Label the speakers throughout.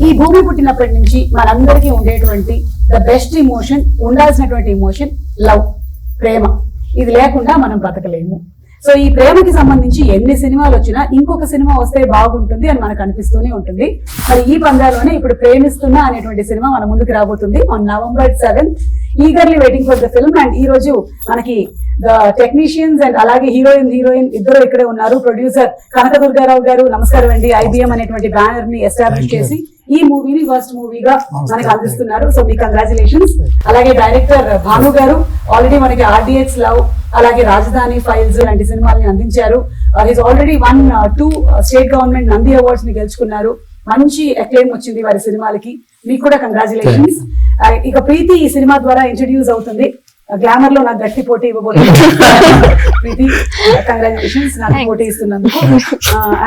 Speaker 1: ఈ భూమి పుట్టినప్పటి నుంచి మనందరికీ ఉండేటువంటి ద బెస్ట్ ఇమోషన్, ఉండాల్సినటువంటి ఇమోషన్ లవ్, ప్రేమ. ఇది లేకుండా మనం బతకలేము. సో ఈ ప్రేమకి సంబంధించి ఎన్ని సినిమాలు వచ్చినా ఇంకొక సినిమా వస్తే బాగుంటుంది అని మనకు అనిపిస్తూనే ఉంటుంది. మరి ఈ పందాలోనే ఇప్పుడు ప్రేమిస్తున్నా అనేటువంటి సినిమా మన ముందుకు రాబోతుంది on November 7th. Eagerly waiting for the film. And ఈ రోజు మనకి ద టెక్నీషియన్స్ అండ్ అలాగే హీరోయిన్ ఇద్దరు ఇక్కడే ఉన్నారు. ప్రొడ్యూసర్ కనకదుర్గారావు గారు, నమస్కారం అండి. IBM అనేటువంటి బ్యానర్ ని ఎస్టాబ్లిష్ చేసి ఈ మూవీని ఫస్ట్ మూవీగా మనకి అందిస్తున్నారు. సో మీ కంగ్రాచులేషన్స్. అలాగే డైరెక్టర్ భాను గారు ఆల్రెడీ మనకి RDX లవ్, అలాగే రాజధాని ఫైల్స్ లాంటి సినిమాల్ని అందించారు. His already 1-2 state government Nandi awards ని గెలుచుకున్నారు. మంచి అక్లెయిమ్ వచ్చింది వారి సినిమాలకి. మీకు కూడా కంగ్రాచులేషన్స్. ఇక ప్రీతి ఈ సినిమా ద్వారా ఇంట్రడ్యూస్ అవుతుంది. గ్లామర్ లో నాకు గట్టి పోటీ ఇవ్వబోతుంది. ప్రీతి కంగ్రాచులేషన్స్ నాకు పోటీ ఇస్తున్నందుకు.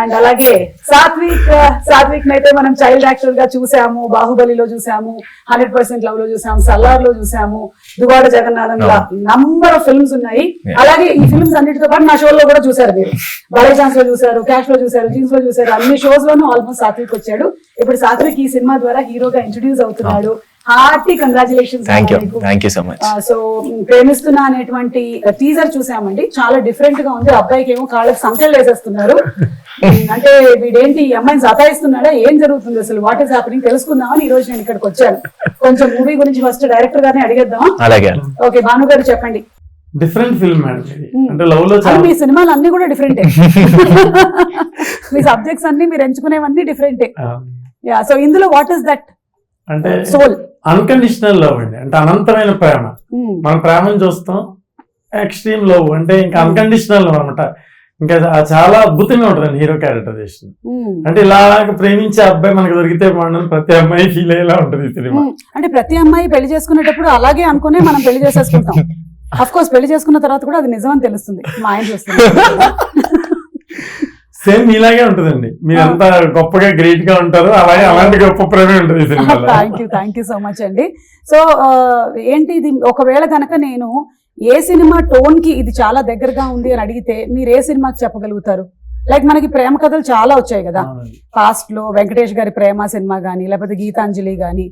Speaker 1: అండ్ అలాగే సాత్విక్ అయితే మనం చైల్డ్ యాక్టర్ గా చూసాము, బాహుబలిలో చూసాము, 100% లవ్ లో చూసాము, సల్లార్ లో చూసాము, దువాడ జగన్నాథం లా నంబర్ ఆఫ్ ఫిల్మ్స్ ఉన్నాయి. అలాగే ఈ ఫిల్మ్స్ అన్నిటితో పాటు నా షోలో కూడా చూసారు మీరు. బలే ఛాన్స్ లో చూసారు, క్యాష్ లో చూసారు, జీన్స్ లో చూసారు, అన్ని షోస్ లోనూ ఆల్మోస్ట్ సాత్విక్ వచ్చాడు. ఇప్పుడు సాత్విక్ ఈ సినిమా ద్వారా హీరోగా ఇంట్రడ్యూస్ అవుతున్నాడు. Hearty congratulations.
Speaker 2: Thank you so much.
Speaker 1: So ప్రేమిస్తున్నా అనేటువంటి టీజర్ చూసామండి. చాలా డిఫరెంట్ గా ఉంది. అబ్బాయికి ఏమో కాళ్ళకి సంఖ్యలు వేసేస్తున్నారు. అంటే వీడేంటి ఈ అమ్మాయిని సతాయిస్తున్నాడా, ఏం జరుగుతుంది అసలు, వాట్ ఈస్ హ్యాపెనింగ్ తెలుసుకుందామని ఈ రోజు నేను ఇక్కడికి వచ్చాను. కొంచెం మూవీ గురించి ఫస్ట్ డైరెక్టర్ గారిని అడిగేద్దాం.
Speaker 2: అలాగే.
Speaker 1: ఓకే, భాను గారు చెప్పండి.
Speaker 3: డిఫరెంట్ ఫిల్మ్ అంటే లవ్ లో
Speaker 1: మీ సినిమాలు అన్ని కూడా డిఫరెంటే. మీ సబ్జెక్ట్స్ అన్ని మీరు ఎంచుకునేవన్నీ డిఫరెంటే. యా, సో ఇందులో వాట్ ఇస్ దట్
Speaker 3: అంటే
Speaker 1: సోల్?
Speaker 3: అన్కండిషనల్ లవ్ అండి. అంటే అనంతమైన ప్రేమ. మన ప్రేమను చూస్తాం, ఎక్స్ట్రీమ్ లవ్ అంటే ఇంకా అన్కండిషనల్ లవ్ అనమాట. ఇంకా చాలా అద్భుతంగా ఉంటుంది హీరో క్యారెక్టరైజేషన్. అంటే ఇలా ప్రేమించే అబ్బాయి మనకు దొరికితే బాగుండని ప్రతి అమ్మాయి ఫీల్ అయ్యేలా ఉంటుంది ఈ సినిమా.
Speaker 1: అంటే ప్రతి అమ్మాయి పెళ్లి చేసుకునేటప్పుడు అలాగే అనుకునే మనం పెళ్లి చేసేసుకుంటాం. అఫ్ కోర్స్ పెళ్లి చేసుకున్న తర్వాత కూడా అది నిజం అని తెలుస్తుంది. మా ఆయన చూస్తుంది.
Speaker 3: సేమ్ ఇలాగే ఉంటుందండి. మీరంతా గొప్పగా గ్రేట్ గా ఉంటారు, అలాగే అలాంటి గొప్ప ప్రేమే ఉంటుంది సినిమాలో.
Speaker 1: థ్యాంక్ యూ సో మచ్ అండి. సో ఏంటి ఇది, ఒకవేళ కనుక నేను ఏ సినిమా టోన్ కి ఇది చాలా దగ్గరగా ఉంది అని అడిగితే మీరు ఏ సినిమాకి చెప్పగలుగుతారు? లైక్ మనకి ప్రేమ కథలు చాలా వచ్చాయి కదా పాస్ట్ లో. వెంకటేష్ గారి ప్రేమ సినిమా గానీ, లేకపోతే గీతాంజలి గానీ,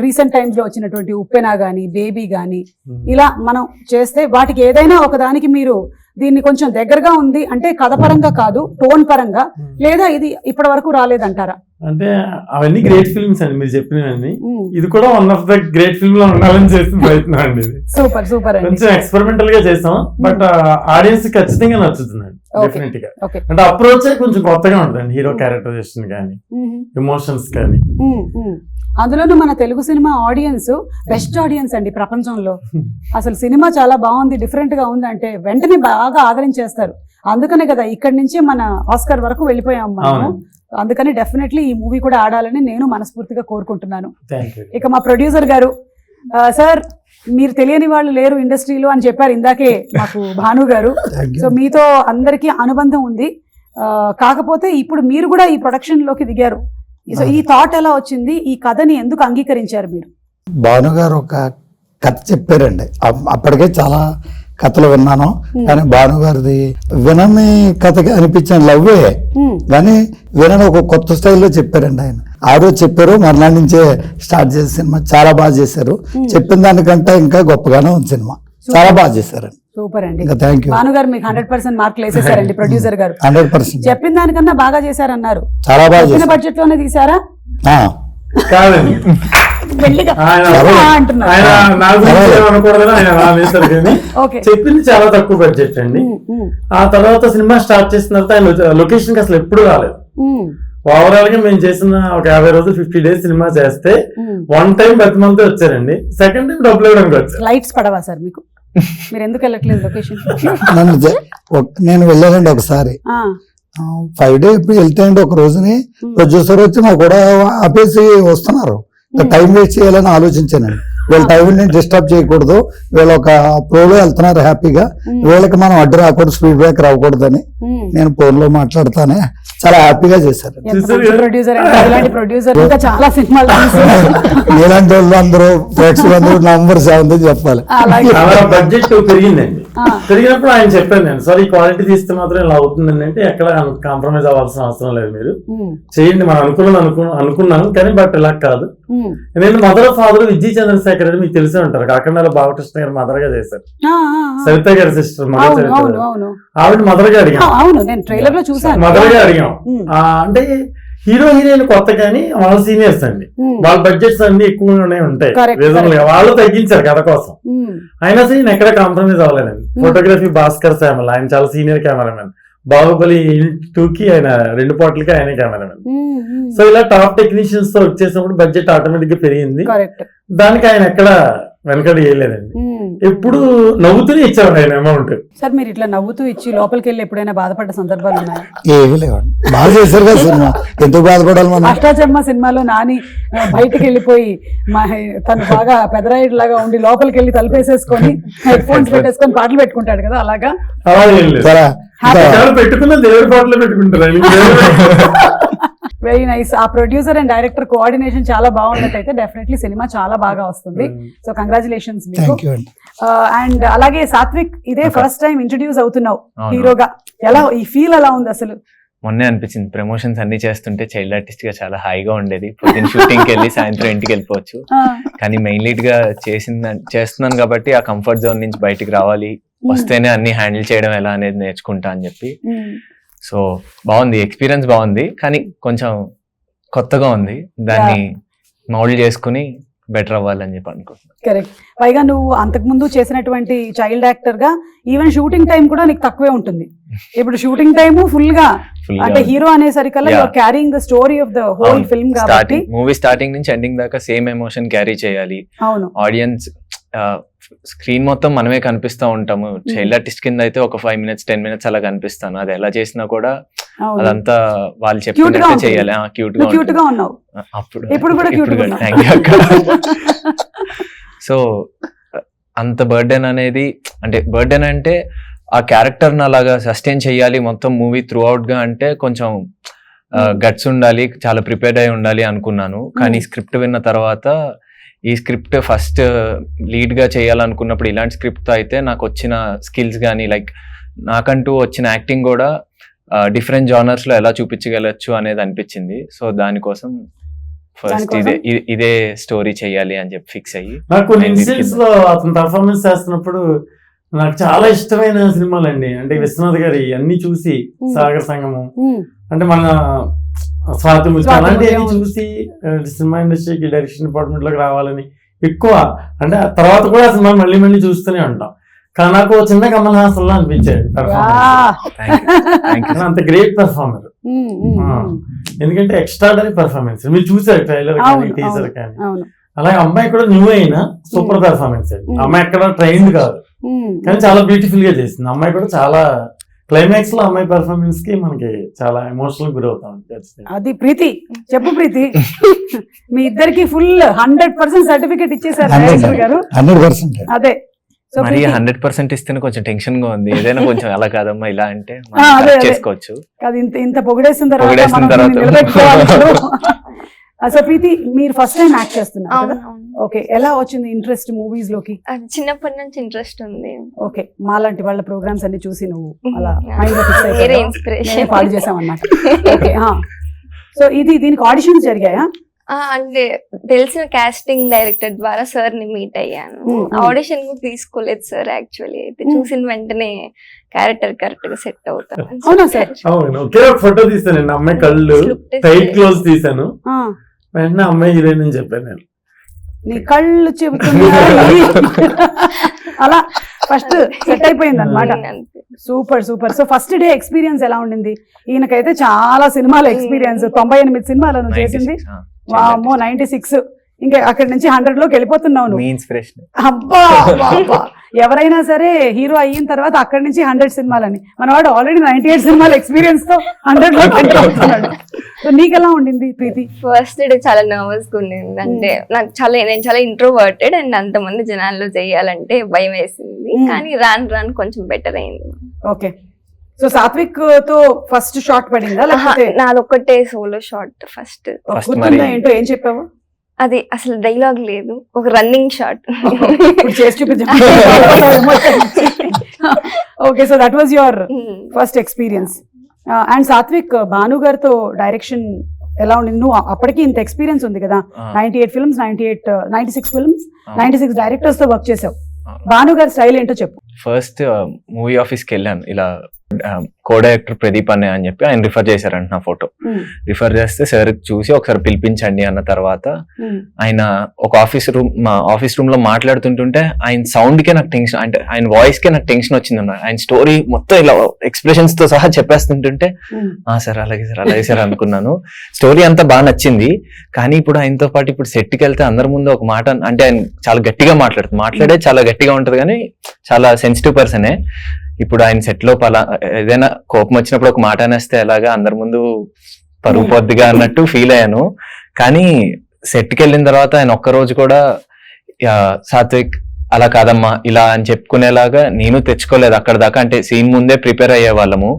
Speaker 1: రీసెంట్ టైమ్స్ లో వచ్చినటువంటి ఉప్పెన గానీ, బేబీ గానీ, ఇలా మనం చేస్తే వాటికి ఏదైనా ఒకదానికి మీరు దీన్ని కొంచెం దగ్గరగా ఉంది అంటే కథ పరంగా కాదు, టోన్ పరంగా, లేదా ఇది ఇప్పటి వరకు రాలేదంటారా?
Speaker 3: అంటే అవన్నీ గ్రేట్ ఫిల్మ్స్ అండి మీరు చెప్పినవన్నీ. ఇది కూడా one of the great film లో ఉండాలని చేసిన ప్రయత్నం అండి. ఇది
Speaker 1: సూపర్
Speaker 3: కొంచెం ఎక్స్పెరిమెంటల్ గా చేసాం, బట్ ఆడియన్స్ ఖచ్చితంగా నచ్చుతుందండి డెఫినెట్ గా. అంటే అప్రోచ్ కొంచెం కొత్తగా ఉంటుందండి, హీరో క్యారెక్టరైజేషన్ కానీ, ఎమోషన్స్ కానీ.
Speaker 1: అందులోనూ మన Telugu cinema audience best audience అండి ప్రపంచంలో. అసలు సినిమా చాలా బాగుంది, డిఫరెంట్ గా ఉంది అంటే వెంటనే బాగా ఆదరించేస్తారు. అందుకనే కదా ఇక్కడి నుంచి మన ఆస్కర్ వరకు వెళ్ళిపోయాం మనము. అందుకని డెఫినెట్లీ ఈ మూవీ కూడా ఆడాలని నేను మనస్ఫూర్తిగా కోరుకుంటున్నాను. ఇక మా ప్రొడ్యూసర్ గారు, సార్ మీరు తెలియని వాళ్ళు లేరు ఇండస్ట్రీలో అని చెప్పారు ఇందాకే మాకు భాను గారు. సో మీతో అందరికీ అనుబంధం ఉంది. కాకపోతే ఇప్పుడు మీరు కూడా ఈ ప్రొడక్షన్ లోకి దిగారు. సో ఈ థాట్ ఎలా వచ్చింది, ఈ కథని ఎందుకు అంగీకరించారు మీరు?
Speaker 4: భాను గారు ఒక కథ చెప్పారండి. అప్పటికే చాలా కథలు విన్నాను, కానీ భాను గారిది వినని కథగా అనిపించిన లవ్వే, కానీ వినని ఒక కొత్త స్టైల్లో చెప్పారండి ఆయన. ఆ రోజు చెప్పారు, మర్నాడు నుంచే స్టార్ట్ చేసే సినిమా చాలా బాగా చేశారు. చెప్పిన దానికంటే ఇంకా గొప్పగానే ఉంది సినిమా, చాలా బాగా చేశారండి.
Speaker 1: సూపర్ అండి.
Speaker 4: Thank you.
Speaker 1: భాను గారు మీకు 100% మార్కులు వేసేసారండి. ప్రొడ్యూసర్ గారు
Speaker 4: 100%
Speaker 1: చెప్పిన దానికన్నా బాగా చేశారన్నారు.
Speaker 4: చాలా బాగా చేశారు.
Speaker 1: బడ్జెట్ లోనే తీసారా?
Speaker 3: కాదండి, చెప్పింది చాలా తక్కువ బడ్జెట్ అండి. ఆ తర్వాత సినిమా స్టార్ట్ చేసిన తర్వాత ఆయన లొకేషన్ కి అసలు ఎప్పుడు రాలేదు. ఓవరాల్ గా మేము చేసిన ఒక 50 రోజులు 50 days సినిమా చేస్తే వన్ టైం ప్రతి మంత్ వచ్చారండి, సెకండ్ టైం డబ్బులు ఇవ్వడానికి వచ్చారు.
Speaker 1: లైట్స్ పడవా సార్ మీకు? మీరు ఎందుకు వెళ్ళట్లేదు లొకేషన్?
Speaker 4: నేను వెళ్ళానండి ఒకసారి, 5 days వెళ్తే అండి ఒక రోజుని ప్రొడ్యూసర్ వచ్చి నాకు కూడా ఆపేసి వస్తున్నారు. టైం వేస్ట్ చేయాలని ఆలోచించానండి. వీళ్ళ టైం నేను డిస్టర్బ్ చేయకూడదు, వీళ్ళు ఒక ఫ్లోలో వెళ్తున్నారు హ్యాపీగా, వీళ్ళకి మనం అడ్డు రాకూడదు, స్పీడ్ బ్రేక్ రాకూడదని నేను ఫోన్ లో మాట్లాడతానే చాలా హ్యాపీగా చేశారు.
Speaker 1: ప్రొడ్యూసర్ ఇలాంటి ప్రొడ్యూసర్ ఇంకా చాలా సినిమాలు
Speaker 4: ఇలాంటి వాళ్ళు అందరూ ప్రేక్షకులందరూ నంబర్ 7 చెప్పాలి.
Speaker 3: చాలా బడ్జెట్ పెరిగిందండి. పెరిగినప్పుడు ఆయన చెప్పాను నేను, సార్ ఈ క్వాలిటీ తీస్తే మాత్రం ఇలా అవుతుందండి అంటే ఎక్కడ కాంప్రమైజ్ అవ్వాల్సిన అవసరం లేదు, మీరు చేయండి మనం అనుకున్నాను కానీ బట్ ఇలా కాదు. నేను మదర్ ఫాదర్ విజయ్ చంద్రశేఖర్ అని మీకు తెలిసే ఉంటారు, కాకినాడ బాలకృష్ణ గారు మదర్ గా చేశారు, సరిత గారి సిస్టర్ మదర్, ఆవిడ మదర్ గా అడిగాం, మదర్ గా అడిగాం. అంటే హీరో హీరోయిన్ కొత్త కానీ వాళ్ళ సీనియర్స్ అండి, వాళ్ళ బడ్జెట్స్ అన్ని ఎక్కువగానే ఉంటాయి రీజనబుల్ గా, వాళ్ళు తగ్గించారు కథ కోసం. అయినా సరే నేను ఎక్కడ కాంప్రమైజ్ అవ్వలేదండి. ఫోటోగ్రఫీ భాస్కర్ శ్యామల్, ఆయన చాలా సీనియర్ కెమెరామెన్. బాహుబలి 2కి ఆయన 2 పాటలకి ఆయన కెమెరామెన్. సో ఇలా టాప్ టెక్నీషియన్స్ తో వచ్చేసినప్పుడు బడ్జెట్ ఆటోమేటిక్ గా పెరిగింది. దానికి ఆయన ఎక్కడ వెనకడి వేయలేదండి, ఎప్పుడు నవ్వుతూనే ఇచ్చారు ఆయన అమౌంట్.
Speaker 1: సార్ మీరు ఇట్లా నవ్వుతూ ఇచ్చి లోపలికి వెళ్ళి ఎప్పుడైనా బాధపడ్డ సందర్భాలు ఉన్నాయా?
Speaker 4: ఏమీ లేవండి, బాగా చేశారు కదా సినిమా, ఎందుకు బాధపడాలి మనం.
Speaker 1: అష్టాచమ్మ సినిమాలో నాని బయటకు వెళ్ళిపోయి తను బాగా పెదరాయుడు లాగా ఉండి లోపలికి వెళ్ళి తలుపేసేసుకొని హెడ్ ఫోన్స్ పెట్టేసుకొని పాటలు పెట్టుకుంటాడు కదా, అలాగా
Speaker 3: పెట్టుకున్న దేవుడి పాటలు పెట్టుకుంటారు.
Speaker 1: Very nice. ఆ ప్రొడ్యూసర్ అండ్ డైరెక్టర్ కోఆర్డినేషన్ చాలా బాగున్నట్టయితే డెఫినెట్లీ సినిమా చాలా బాగా వస్తుంది. సో కంగ్రాచులేషన్స్ మీకు. అండ్ అలాగే సాత్విక్, ఇదే ఫస్ట్ టైం ఇంట్రడ్యూస్ అవుతున్నావు హీరోగా, ఎలా ఈ ఫీల్ ఎలా ఉంది అసలు?
Speaker 2: మొన్నే అనిపించింది, ప్రమోషన్స్ అన్ని చేస్తుంటే చైల్డ్ ఆర్టిస్ట్ గా చాలా హాయిగా ఉండేది, పొద్దున్న షూటింగ్ కి వెళ్ళి సాయంత్రం ఇంటికి వెళ్ళిపోవచ్చు. కానీ మెయిన్ లీడ్ గా చేస్తున్నాను కాబట్టి ఆ కంఫర్ట్ జోన్ నుంచి బయటికి రావాలి, వస్తేనే అన్ని హ్యాండిల్ చేయడం ఎలా అనేది నేర్చుకుంటా అని చెప్పి. సో బాగుంది, ఎక్స్పీరియన్స్ బాగుంది, కానీ కొంచెం కొత్తగా ఉంది, దాన్ని మౌల్డ్ చేసుకుని బెటర్ అవ్వాలని చెప్పి అనుకుంటున్నాను.
Speaker 1: కరెక్ట్. పైగా నువ్వు అంతకుముందు చేసినటువంటి చైల్డ్ యాక్టర్ గా ఈవెన్ షూటింగ్ టైం కూడా నీకు తక్కువే ఉంటుంది. ఇప్పుడు షూటింగ్ టైమ్ ఫుల్ గా అంటే హీరో అనేసరికల్లా you are carrying the story of the whole film కాబట్టి
Speaker 2: మూవీ స్టార్టింగ్ నుంచి ఎండింగ్ దాకా సేమ్ ఎమోషన్ క్యారీ చేయాలి.
Speaker 1: అవును,
Speaker 2: ఆడియన్స్ స్క్రీన్ మొత్తం మనమే కనిపిస్తూ ఉంటాము. చైల్డ్ ఆర్టిస్ట్ కింద అయితే ఒక 5 minutes 10 minutes అలా కనిపిస్తాను, అది ఎలా చేసినా కూడా అదంతా వాళ్ళు చెప్పినట్టు చేయాలి.
Speaker 1: క్యూట్ గా ఉన్నావు
Speaker 2: అప్పుడు,
Speaker 1: ఇప్పుడు కూడా క్యూట్ గా.
Speaker 2: సో అంత బర్డెన్ అనేది, అంటే బర్డెన్ అంటే ఆ క్యారెక్టర్ ని అలాగా సస్టైన్ చేయాలి మొత్తం మూవీ త్రూ అవుట్ గా, అంటే కొంచెం గట్స్ ఉండాలి, చాలా ప్రిపేర్డ్ అయి ఉండాలి అనుకున్నాను. కానీ స్క్రిప్ట్ విన్న తర్వాత ఈ స్క్రిప్ట్ ఫస్ట్ లీడ్ గా చేయాలనుకున్నప్పుడు ఇలాంటి స్క్రిప్ట్ అయితే నాకు వచ్చిన స్కిల్స్ కానీ లైక్ నాకంటూ వచ్చిన యాక్టింగ్ కూడా డిఫరెంట్ జానర్స్ లో ఎలా చూపించగలచ్చు అనేది అనిపించింది. సో దానికోసం ఫస్ట్ ఇదే స్టోరీ చేయాలి అని చెప్పి ఫిక్స్ అయ్యి.
Speaker 3: నాకు కొన్ని ఇన్సిడెంట్స్ లో అతను పర్ఫార్మెన్స్ చేస్తున్నప్పుడు నాకు చాలా ఇష్టమైన సినిమాలు అండి, అంటే విశ్వనాథ్ గారి అన్ని చూసి, సాగర్ సంగమం, అంటే మన స్వాతి ముత్యం అలాంటివన్నీ చూసి సినిమా ఇండస్ట్రీకి డైరెక్షన్ డిపార్ట్మెంట్ లోకి రావాలని ఎక్కువ, అంటే తర్వాత కూడా సినిమా మళ్ళీ మళ్ళీ చూస్తూనే ఉంటాం. కానీ నాకు చిన్న కమల్ హాసన్ లా అనిపించాడు పర్ఫార్మెన్స్, అంత గ్రేట్ పర్ఫార్మర్. ఎందుకంటే ఎక్స్ట్రాడనరీ పర్ఫార్మెన్స్, మీరు చూసారు ట్రైలర్ కానీ టీజర్ కానీ. అలాగే అమ్మాయి కూడా న్యూ అయినా సూపర్ పర్ఫార్మెన్స్ అండి. అమ్మాయి ఎక్కడ ట్రైన్డ్ కాదు కానీ చాలా బ్యూటిఫుల్ గా చేసింది. అమ్మాయి కూడా చాలా క్లైమాక్స్ లో అమ్మాయి పర్ఫార్మెన్స్ కి మనకి చాలా ఎమోషనల్ గురవుతాం.
Speaker 1: అది ప్రీతి, చెప్పు ప్రీతి, మీ ఇద్దరికి ఫుల్ 100% సర్టిఫికేట్ ఇచ్చేసారు గారు.
Speaker 4: 100%.
Speaker 1: అదే
Speaker 2: మరి 100% ఇస్తేనే కొంచెం టెన్షన్ గా ఉంది, ఏదైనా కొంచెం అలా కాదమ్మా ఇలా అంటే చేసుకోవచ్చు.
Speaker 1: ఇంత పొగిడేసిన తర్వాత సో ప్రీతి, మీరు ఫస్ట్ టైం యాక్ట్ చేస్తున్నారు కదా? ఓకే, ఎలా వచ్చింది ఇంట్రెస్ట్ మూవీస్ లోకి?
Speaker 5: చిన్నప్పటి నుంచి ఇంట్రెస్ట్ ఉంది.
Speaker 1: ఓకే, మాలాంటి వాళ్ళ ప్రోగ్రామ్స్ అన్ని చూసి నువ్వు అలా మైండ్ లో ఫిక్స్ అయిపోయావు, ఫాలో చేసామన్నమాట. ఓకే, సో దీనికి ఆడిషన్స్ జరిగాయా?
Speaker 5: అంటే తెలిసిన కాస్టింగ్ డైరెక్టర్ ద్వారా సార్ ని మీట్ అయ్యాను. ఆడిషన్ కూడా తీసుకోలేదు సార్, యాక్చువల్లీ అయితే చూసిన వెంటనే క్యారెక్టర్ కరెక్ట్ గా సెట్ అవుతాను.
Speaker 1: అవునా సార్?
Speaker 3: ఒకే ఒక ఫోటో తీసాను, అమ్మాయి కళ్ళు టైట్ క్లోజ్ తీసాను, వెంటనే అమ్మాయి హీరోయిన్ అని చెప్పాను నేను.
Speaker 1: నీ కళ్ళు చెబుతున్నా అలా ఫస్ట్ సెట్ అయిపోయింది అనమాట. Super super. So first day experience ఎలా ఉండింది? ఈయనకైతే చాలా సినిమాల ఎక్స్పీరియన్స్, 98 సినిమాలను చేసింది. వామ్మో, 96. ఇంకా అక్కడి నుంచి 100 లోకి వెళ్ళిపోతున్నావు నువ్వు. అబ్బా, ఎవరైనా సరే హీరో అయిన తర్వాత అక్కడి నుంచి 100 సినిమాలని, మనవాడు ఆల్రెడీ 98 సినిమాల ఎక్స్పీరియన్స్ తో 100 లోకి వెళ్ళిపోతున్నాడు. సో నీకెలా ఉండింది ప్రీతి?
Speaker 5: ఫస్ట్ డే చాలా నర్వస్ గా ఉండింది. అంటే నేను చాలా ఇంట్రోవర్టెడ్ అండ్ అంతమంది జనాల్లో చేయాలంటే భయం వేసింది. కానీ రాను కొంచెం బెటర్ అయింది.
Speaker 1: ఓకే, సో సాత్విక్ తో ఫస్ట్ షాట్ పడిందా
Speaker 5: ఆహా,
Speaker 1: లేకపోతే
Speaker 5: నాదొక్కటే సోలో షాట్ ఫస్ట్.
Speaker 2: First
Speaker 1: గుర్తుందా
Speaker 2: మరి-
Speaker 1: ఏంటో ఏం చెప్పావు?
Speaker 5: అది అసలు డైలాగ్ లేదు, ఒక రన్నింగ్ షాట్.
Speaker 1: ఇప్పుడు చేసి చూపించు. Okay, so that was your first experience. And Satvik, Bhanu గారితో డైరెక్షన్ ఎలా ఉండింది? నువ్వు అప్పటికి ఇంత ఎక్స్పీరియన్స్ ఉంది కదా, 98 ఫిల్మ్స్, 96 ఫిల్మ్స్, 96 డైరెక్టర్స్ తో వర్క్ చేసావు. భాను గారి స్టైల్ ఏంటో చెప్పు.
Speaker 2: ఫస్ట్ మూవీ ఆఫీస్కి వెళ్ళాను, ఇలా కో డైరెక్టర్ ప్రదీప్ అనే అని చెప్పి ఆయన రిఫర్ చేశారంట నా ఫోటో. రిఫర్ చేస్తే సార్ చూసి ఒకసారి పిలిపించండి అన్న తర్వాత ఆయన ఒక మా ఆఫీస్ రూమ్ లో మాట్లాడుతుంటుంటే ఆయన సౌండ్ కే నాకు టెన్షన్, అంటే ఆయన వాయిస్ కే నాకు టెన్షన్ వచ్చింది అన్నమాట. ఆయన స్టోరీ మొత్తం ఇలా ఎక్స్ప్రెషన్స్ తో సహా చెప్పేస్తుంటుంటే సార్ అలాగే సార్ అలాగే సార్ అనుకున్నాను. స్టోరీ అంతా బాగా నచ్చింది. కానీ ఇప్పుడు ఆయనతో పాటు ఇప్పుడు సెట్కి వెళ్తే అందరి ముందు ఒక మాట, అంటే ఆయన చాలా గట్టిగా మాట్లాడే చాలా గట్టిగా ఉంటది కానీ చాలా సెన్సిటివ్ పర్సనే. ఇప్పుడు ఆయన సెట్ లో ఏదైనా కోపం వచ్చినప్పుడు ఒక మాట అనేస్తే ఎలాగా అందరి ముందు పరుగు పొద్దుగా అన్నట్టు ఫీల్ అయ్యాను. కానీ సెట్కి వెళ్ళిన తర్వాత ఆయన ఒక్కరోజు కూడా సాత్విక్ అలా కాదమ్మా ఇలా అని చెప్పుకునేలాగా నేను తెచ్చుకోలేదు అక్కడ దాకా. అంటే సీన్ ముందే ప్రిపేర్ అయ్యే వాళ్ళము.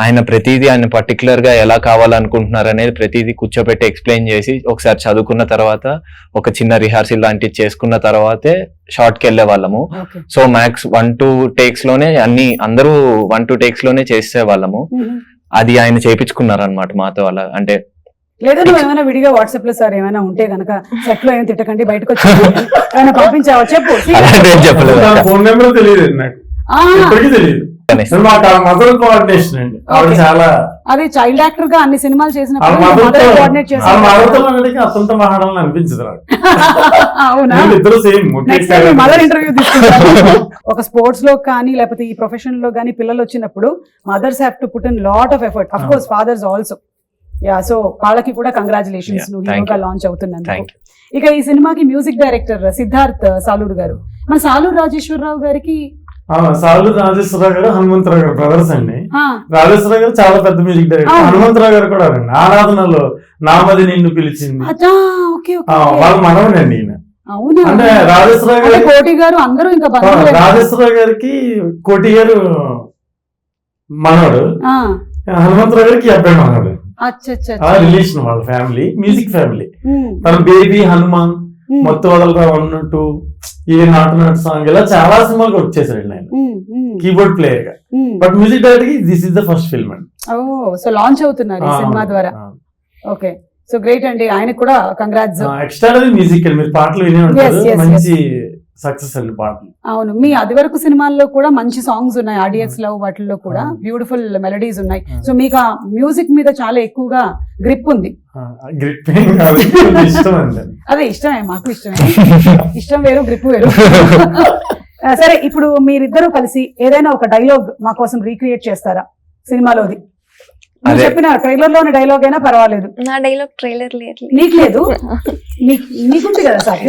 Speaker 2: ఆయన ప్రతిదీ ఆయన పర్టికులర్ గా ఎలా కావాలనుకుంటున్నారు అనేది ప్రతిదీ కూర్చోబెట్టి ఎక్స్ప్లెయిన్ చేసి ఒకసారి చదువుకున్న తర్వాత ఒక చిన్న రిహార్సల్ లాంటివి చేసుకున్న తర్వాతే షార్ట్ కి వెళ్లే వాళ్ళము. సో మ్యాక్స్ 1-2 టేక్స్ లోనే అందరూ 1-2 టేక్స్ లోనే చేసే వాళ్ళము. అది ఆయన చేయించుకున్నారు అనమాట మాతో. అలా అంటే
Speaker 1: లేదా నువ్వు ఏమైనా విడిగా వాట్సాప్ లో సార్ ఏమైనా ఉంటే గనక సెట్ లో ఏం తిట్టకండి బయటకు వచ్చి ఏమైనా పంపించావా చెప్పు.
Speaker 2: అలాంటి ఏం చెప్పలేదు.
Speaker 3: ఫోన్ నెంబర్ తెలియదు నాకు, ఇప్పటికీ తెలియదు. మదర్ కోఆర్డినేషన్ అండి ఆవిడ చాలా.
Speaker 1: అది చైల్డ్ యాక్టర్ గా అన్ని సినిమాలు
Speaker 3: ఆ
Speaker 1: చేసినప్పుడు
Speaker 3: మదర్తో
Speaker 1: mother coordinate
Speaker 3: ఆ మదర్తో
Speaker 1: చేస్తారు.
Speaker 3: అడిగి అతనితో మాట్లాడాలని అనిపించదు నాకు.
Speaker 1: అవునా?
Speaker 3: ఇద్దరు same
Speaker 1: next time mother interview తీసుకుంటారు. ఒక స్పోర్ట్స్ లో కానీ లేకపోతే ఈ ప్రొఫెషన్ లో కానీ పిల్లలు వచ్చినప్పుడు mothers have to put in lot of effort. Of course fathers also. Yeah, so వాళ్ళకి కూడా కంగ్రాచులేషన్స్,
Speaker 2: Yeah,
Speaker 1: నువ్వు
Speaker 2: thank
Speaker 1: హీరోగా
Speaker 2: you.
Speaker 1: లాంచ్ అవుతున్నందుకు.
Speaker 2: Thank you.
Speaker 1: ఇక ఈ సినిమాకి మ్యూజిక్ డైరెక్టర్ సిద్ధార్థ్ సాలూరు గారు. మన సాలూరు రాజేశ్వరరావు గారికి
Speaker 3: సాలు రాజేశ్వరరావు గారు హనుమంతరావు గారు బ్రదర్స్ అండి.
Speaker 1: ఆ,
Speaker 3: రాజేశ్వరరావు గారు చాలా పెద్ద మ్యూజిక్ డైరెక్టర్.
Speaker 1: అవును.
Speaker 3: హనుమంతరావు గారు కూడా అండి ఆరాధనలో నామది నిన్ను పిలిచింది
Speaker 1: అచ్చా, ఓకే ఓకే.
Speaker 3: వాళ్ళ మనవడండి ఈయన.
Speaker 1: అవునా?
Speaker 3: అంటే రాజేశ్వరరావు
Speaker 1: అంటే
Speaker 3: గారు
Speaker 1: కోటి గారు అందరూ ఇంకా బంధువులే.
Speaker 3: రాజేశ్వరరావు గారికి కోటి గారు మనవడు,
Speaker 1: ఆ,
Speaker 3: హనుమంతరావు గారికి అబ్బాయి మనవడు.
Speaker 1: అచ్చా అచ్చా
Speaker 3: ఆ రిలేషన్ వాళ్ళ ఫ్యామిలీ, మ్యూజిక్ ఫ్యామిలీ.
Speaker 1: ఉమ్,
Speaker 3: తన బేబీ హనుమాన్,
Speaker 1: ఉమ్,
Speaker 3: మొత్తం వదలరా 1, 2, ఇది నాటు సాంగ్, ఇలా చాలా సినిమాలు వర్క్ చేశాడు ఆయన
Speaker 1: ఉమ్, ఉమ్,
Speaker 3: కీబోర్డ్ ప్లేయర్ గా.
Speaker 1: ఉమ్.
Speaker 3: బట్ మ్యూజిక్ డైరెక్టర్ కి this is the first film అండి.
Speaker 1: ఓ, సో లాంచ్ అవుతున్నారు ఈ సినిమా ద్వారా. ఓకే, సో గ్రేట్ అండి, ఆయనకు కూడా కంగ్రాట్స్.
Speaker 3: ఎక్స్ట్రాడనరీ మ్యూజిక్ అండి, మీరు పాటలు వినే ఉంటారు.
Speaker 1: yes,
Speaker 3: మంచి సక్సెస్ అండి పాటలు.
Speaker 1: అవును, మీ అది వరకు సినిమాల్లో కూడా మంచి సాంగ్స్ ఉన్నాయి, ఆడియన్స్ లవ్ వాటిల్లో కూడా బ్యూటిఫుల్ మెలడీస్ ఉన్నాయి. సో మీకు ఆ మ్యూజిక్ మీద చాలా ఎక్కువగా గ్రిప్ ఉంది.
Speaker 3: గ్రిప్ ఇష్టం అండి.
Speaker 1: అదే ఇష్టమే, మాకు ఇష్టమే. ఇష్టం వేరు, గ్రిప్ వేరు. సరే, ఇప్పుడు మీరిద్దరూ కలిసి ఏదైనా ఒక డైలాగ్ మా కోసం రీక్రియేట్ చేస్తారా సినిమాలోది? నువ్వు
Speaker 2: అదే.
Speaker 1: చెప్పిన ట్రైలర్ లోని డైలాగ్ అయినా పర్వాలేదు.
Speaker 5: నా డైలాగ్ ట్రైలర్ లేదు.
Speaker 1: నీకు లేదు, నీకుంది కదా సార్.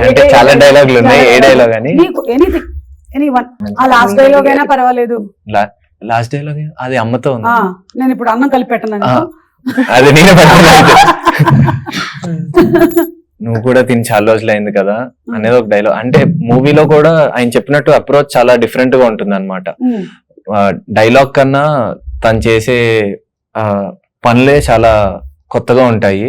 Speaker 2: అంటే చాలా డైలాగులు ఉన్నాయి, ఏ డైలాగ్ అని.
Speaker 1: నీకు ఎనీథింగ్, ఎనీ వన్. ఆ లాస్ట్ డైలాగ్ అయినా పర్వాలేదు.
Speaker 2: లాస్ట్ డైలాగ్ అది అమ్మతో ఉంది.
Speaker 1: ఆ, నేను ఇప్పుడు అన్నం కలిపి పెట్టను.
Speaker 2: ఆ, అది నేనే పెట్టలేదు. నువ్వు కూడా తిని చాలా రోజులు అయింది కదా అనేది ఒక డైలాగ్. అంటే మూవీలో కూడా ఆయన చెప్పినట్టు అప్రోచ్ చాలా డిఫరెంట్ గా ఉంటుంది అనమాట. డైలాగ్ కన్నా తను చేసే పనులే చాలా కొత్తగా ఉంటాయి.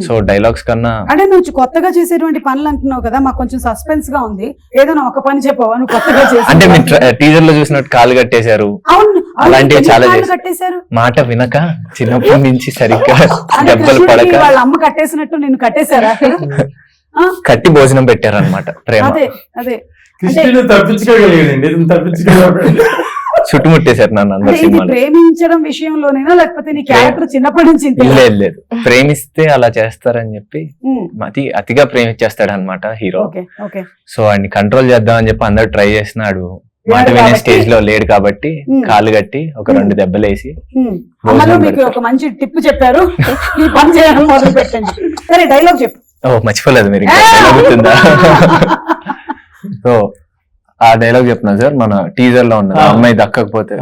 Speaker 2: సో డైలాగ్స్ కన్నా
Speaker 1: అంటే నువ్వు కొత్తగా చేసేటువంటి పనులు అంటున్నావు కదా, మాకు కొంచెం సస్పెన్స్ గా ఉంది. ఏదైనా ఒక పని చెప్పవా నువ్వు కొత్తగా
Speaker 2: అంటే
Speaker 1: చేసి?
Speaker 2: మీరు టీజర్ లో చూసినట్టు కాలు కట్టేశారు,
Speaker 1: అవును,
Speaker 2: అలాంటివి చాలా చేశారు.
Speaker 1: కట్టేశారు.
Speaker 2: మాట వినక చిన్నప్పటి నుంచి సరిగ్గా
Speaker 1: అంటే
Speaker 2: దెబ్బలు పడక
Speaker 1: కృష్ణుడికి వాళ్ళ అమ్మ కట్టేసినట్టు నేను కట్టేశారా? ఆ,
Speaker 2: కట్టి భోజనం పెట్టారనమాట. ప్రేమ
Speaker 1: అదే అదే.
Speaker 3: కృష్ణుడు తప్పించుకోగలిగాడండి, ఇది తప్పించుకోగలిగాడు.
Speaker 2: చుట్టుముట్టేశారు నన్ను అందరు
Speaker 1: అంటే ఇది
Speaker 2: సినిమాలు.
Speaker 1: ప్రేమించడం విషయంలోనేనా లేకపోతే నీ క్యారెక్టర్ చిన్నప్పటి నుంచి ఇంతేనా?
Speaker 2: లేదు లేదు, ప్రేమిస్తే అలా చేస్తారని చెప్పి
Speaker 1: ఉమ్,
Speaker 2: అతిగా ప్రేమించేస్తాడు అనమాట హీరో.
Speaker 1: Okay okay.
Speaker 2: సో ఆయన్ని కంట్రోల్ చేద్దామని చెప్పి అందరు ట్రై చేసినాడు. మాట
Speaker 1: లేడు
Speaker 2: వినే
Speaker 1: కాబట్టి.
Speaker 2: స్టేజ్ లో లేడు కాబట్టి
Speaker 1: ఉమ్.
Speaker 2: కాలు కట్టి ఒక 2 దెబ్బలేసి
Speaker 1: ఉమ్, అమ్మలో మీకు ఒక మంచి టిప్ చెప్పారు, ఈ పని చేయడం మొదలు పెట్టండి. సరే, డైలాగ్ చెప్పు.
Speaker 2: ఓ మర్చిపోలేదు మీరు, ఇంకా dialogue గుర్తుందా? సో ఆ డైలాగ్ చెప్తున్నా సార్, మన టీజర్ లో ఉన్నది. ఆ అమ్మాయి దక్కకపోతే,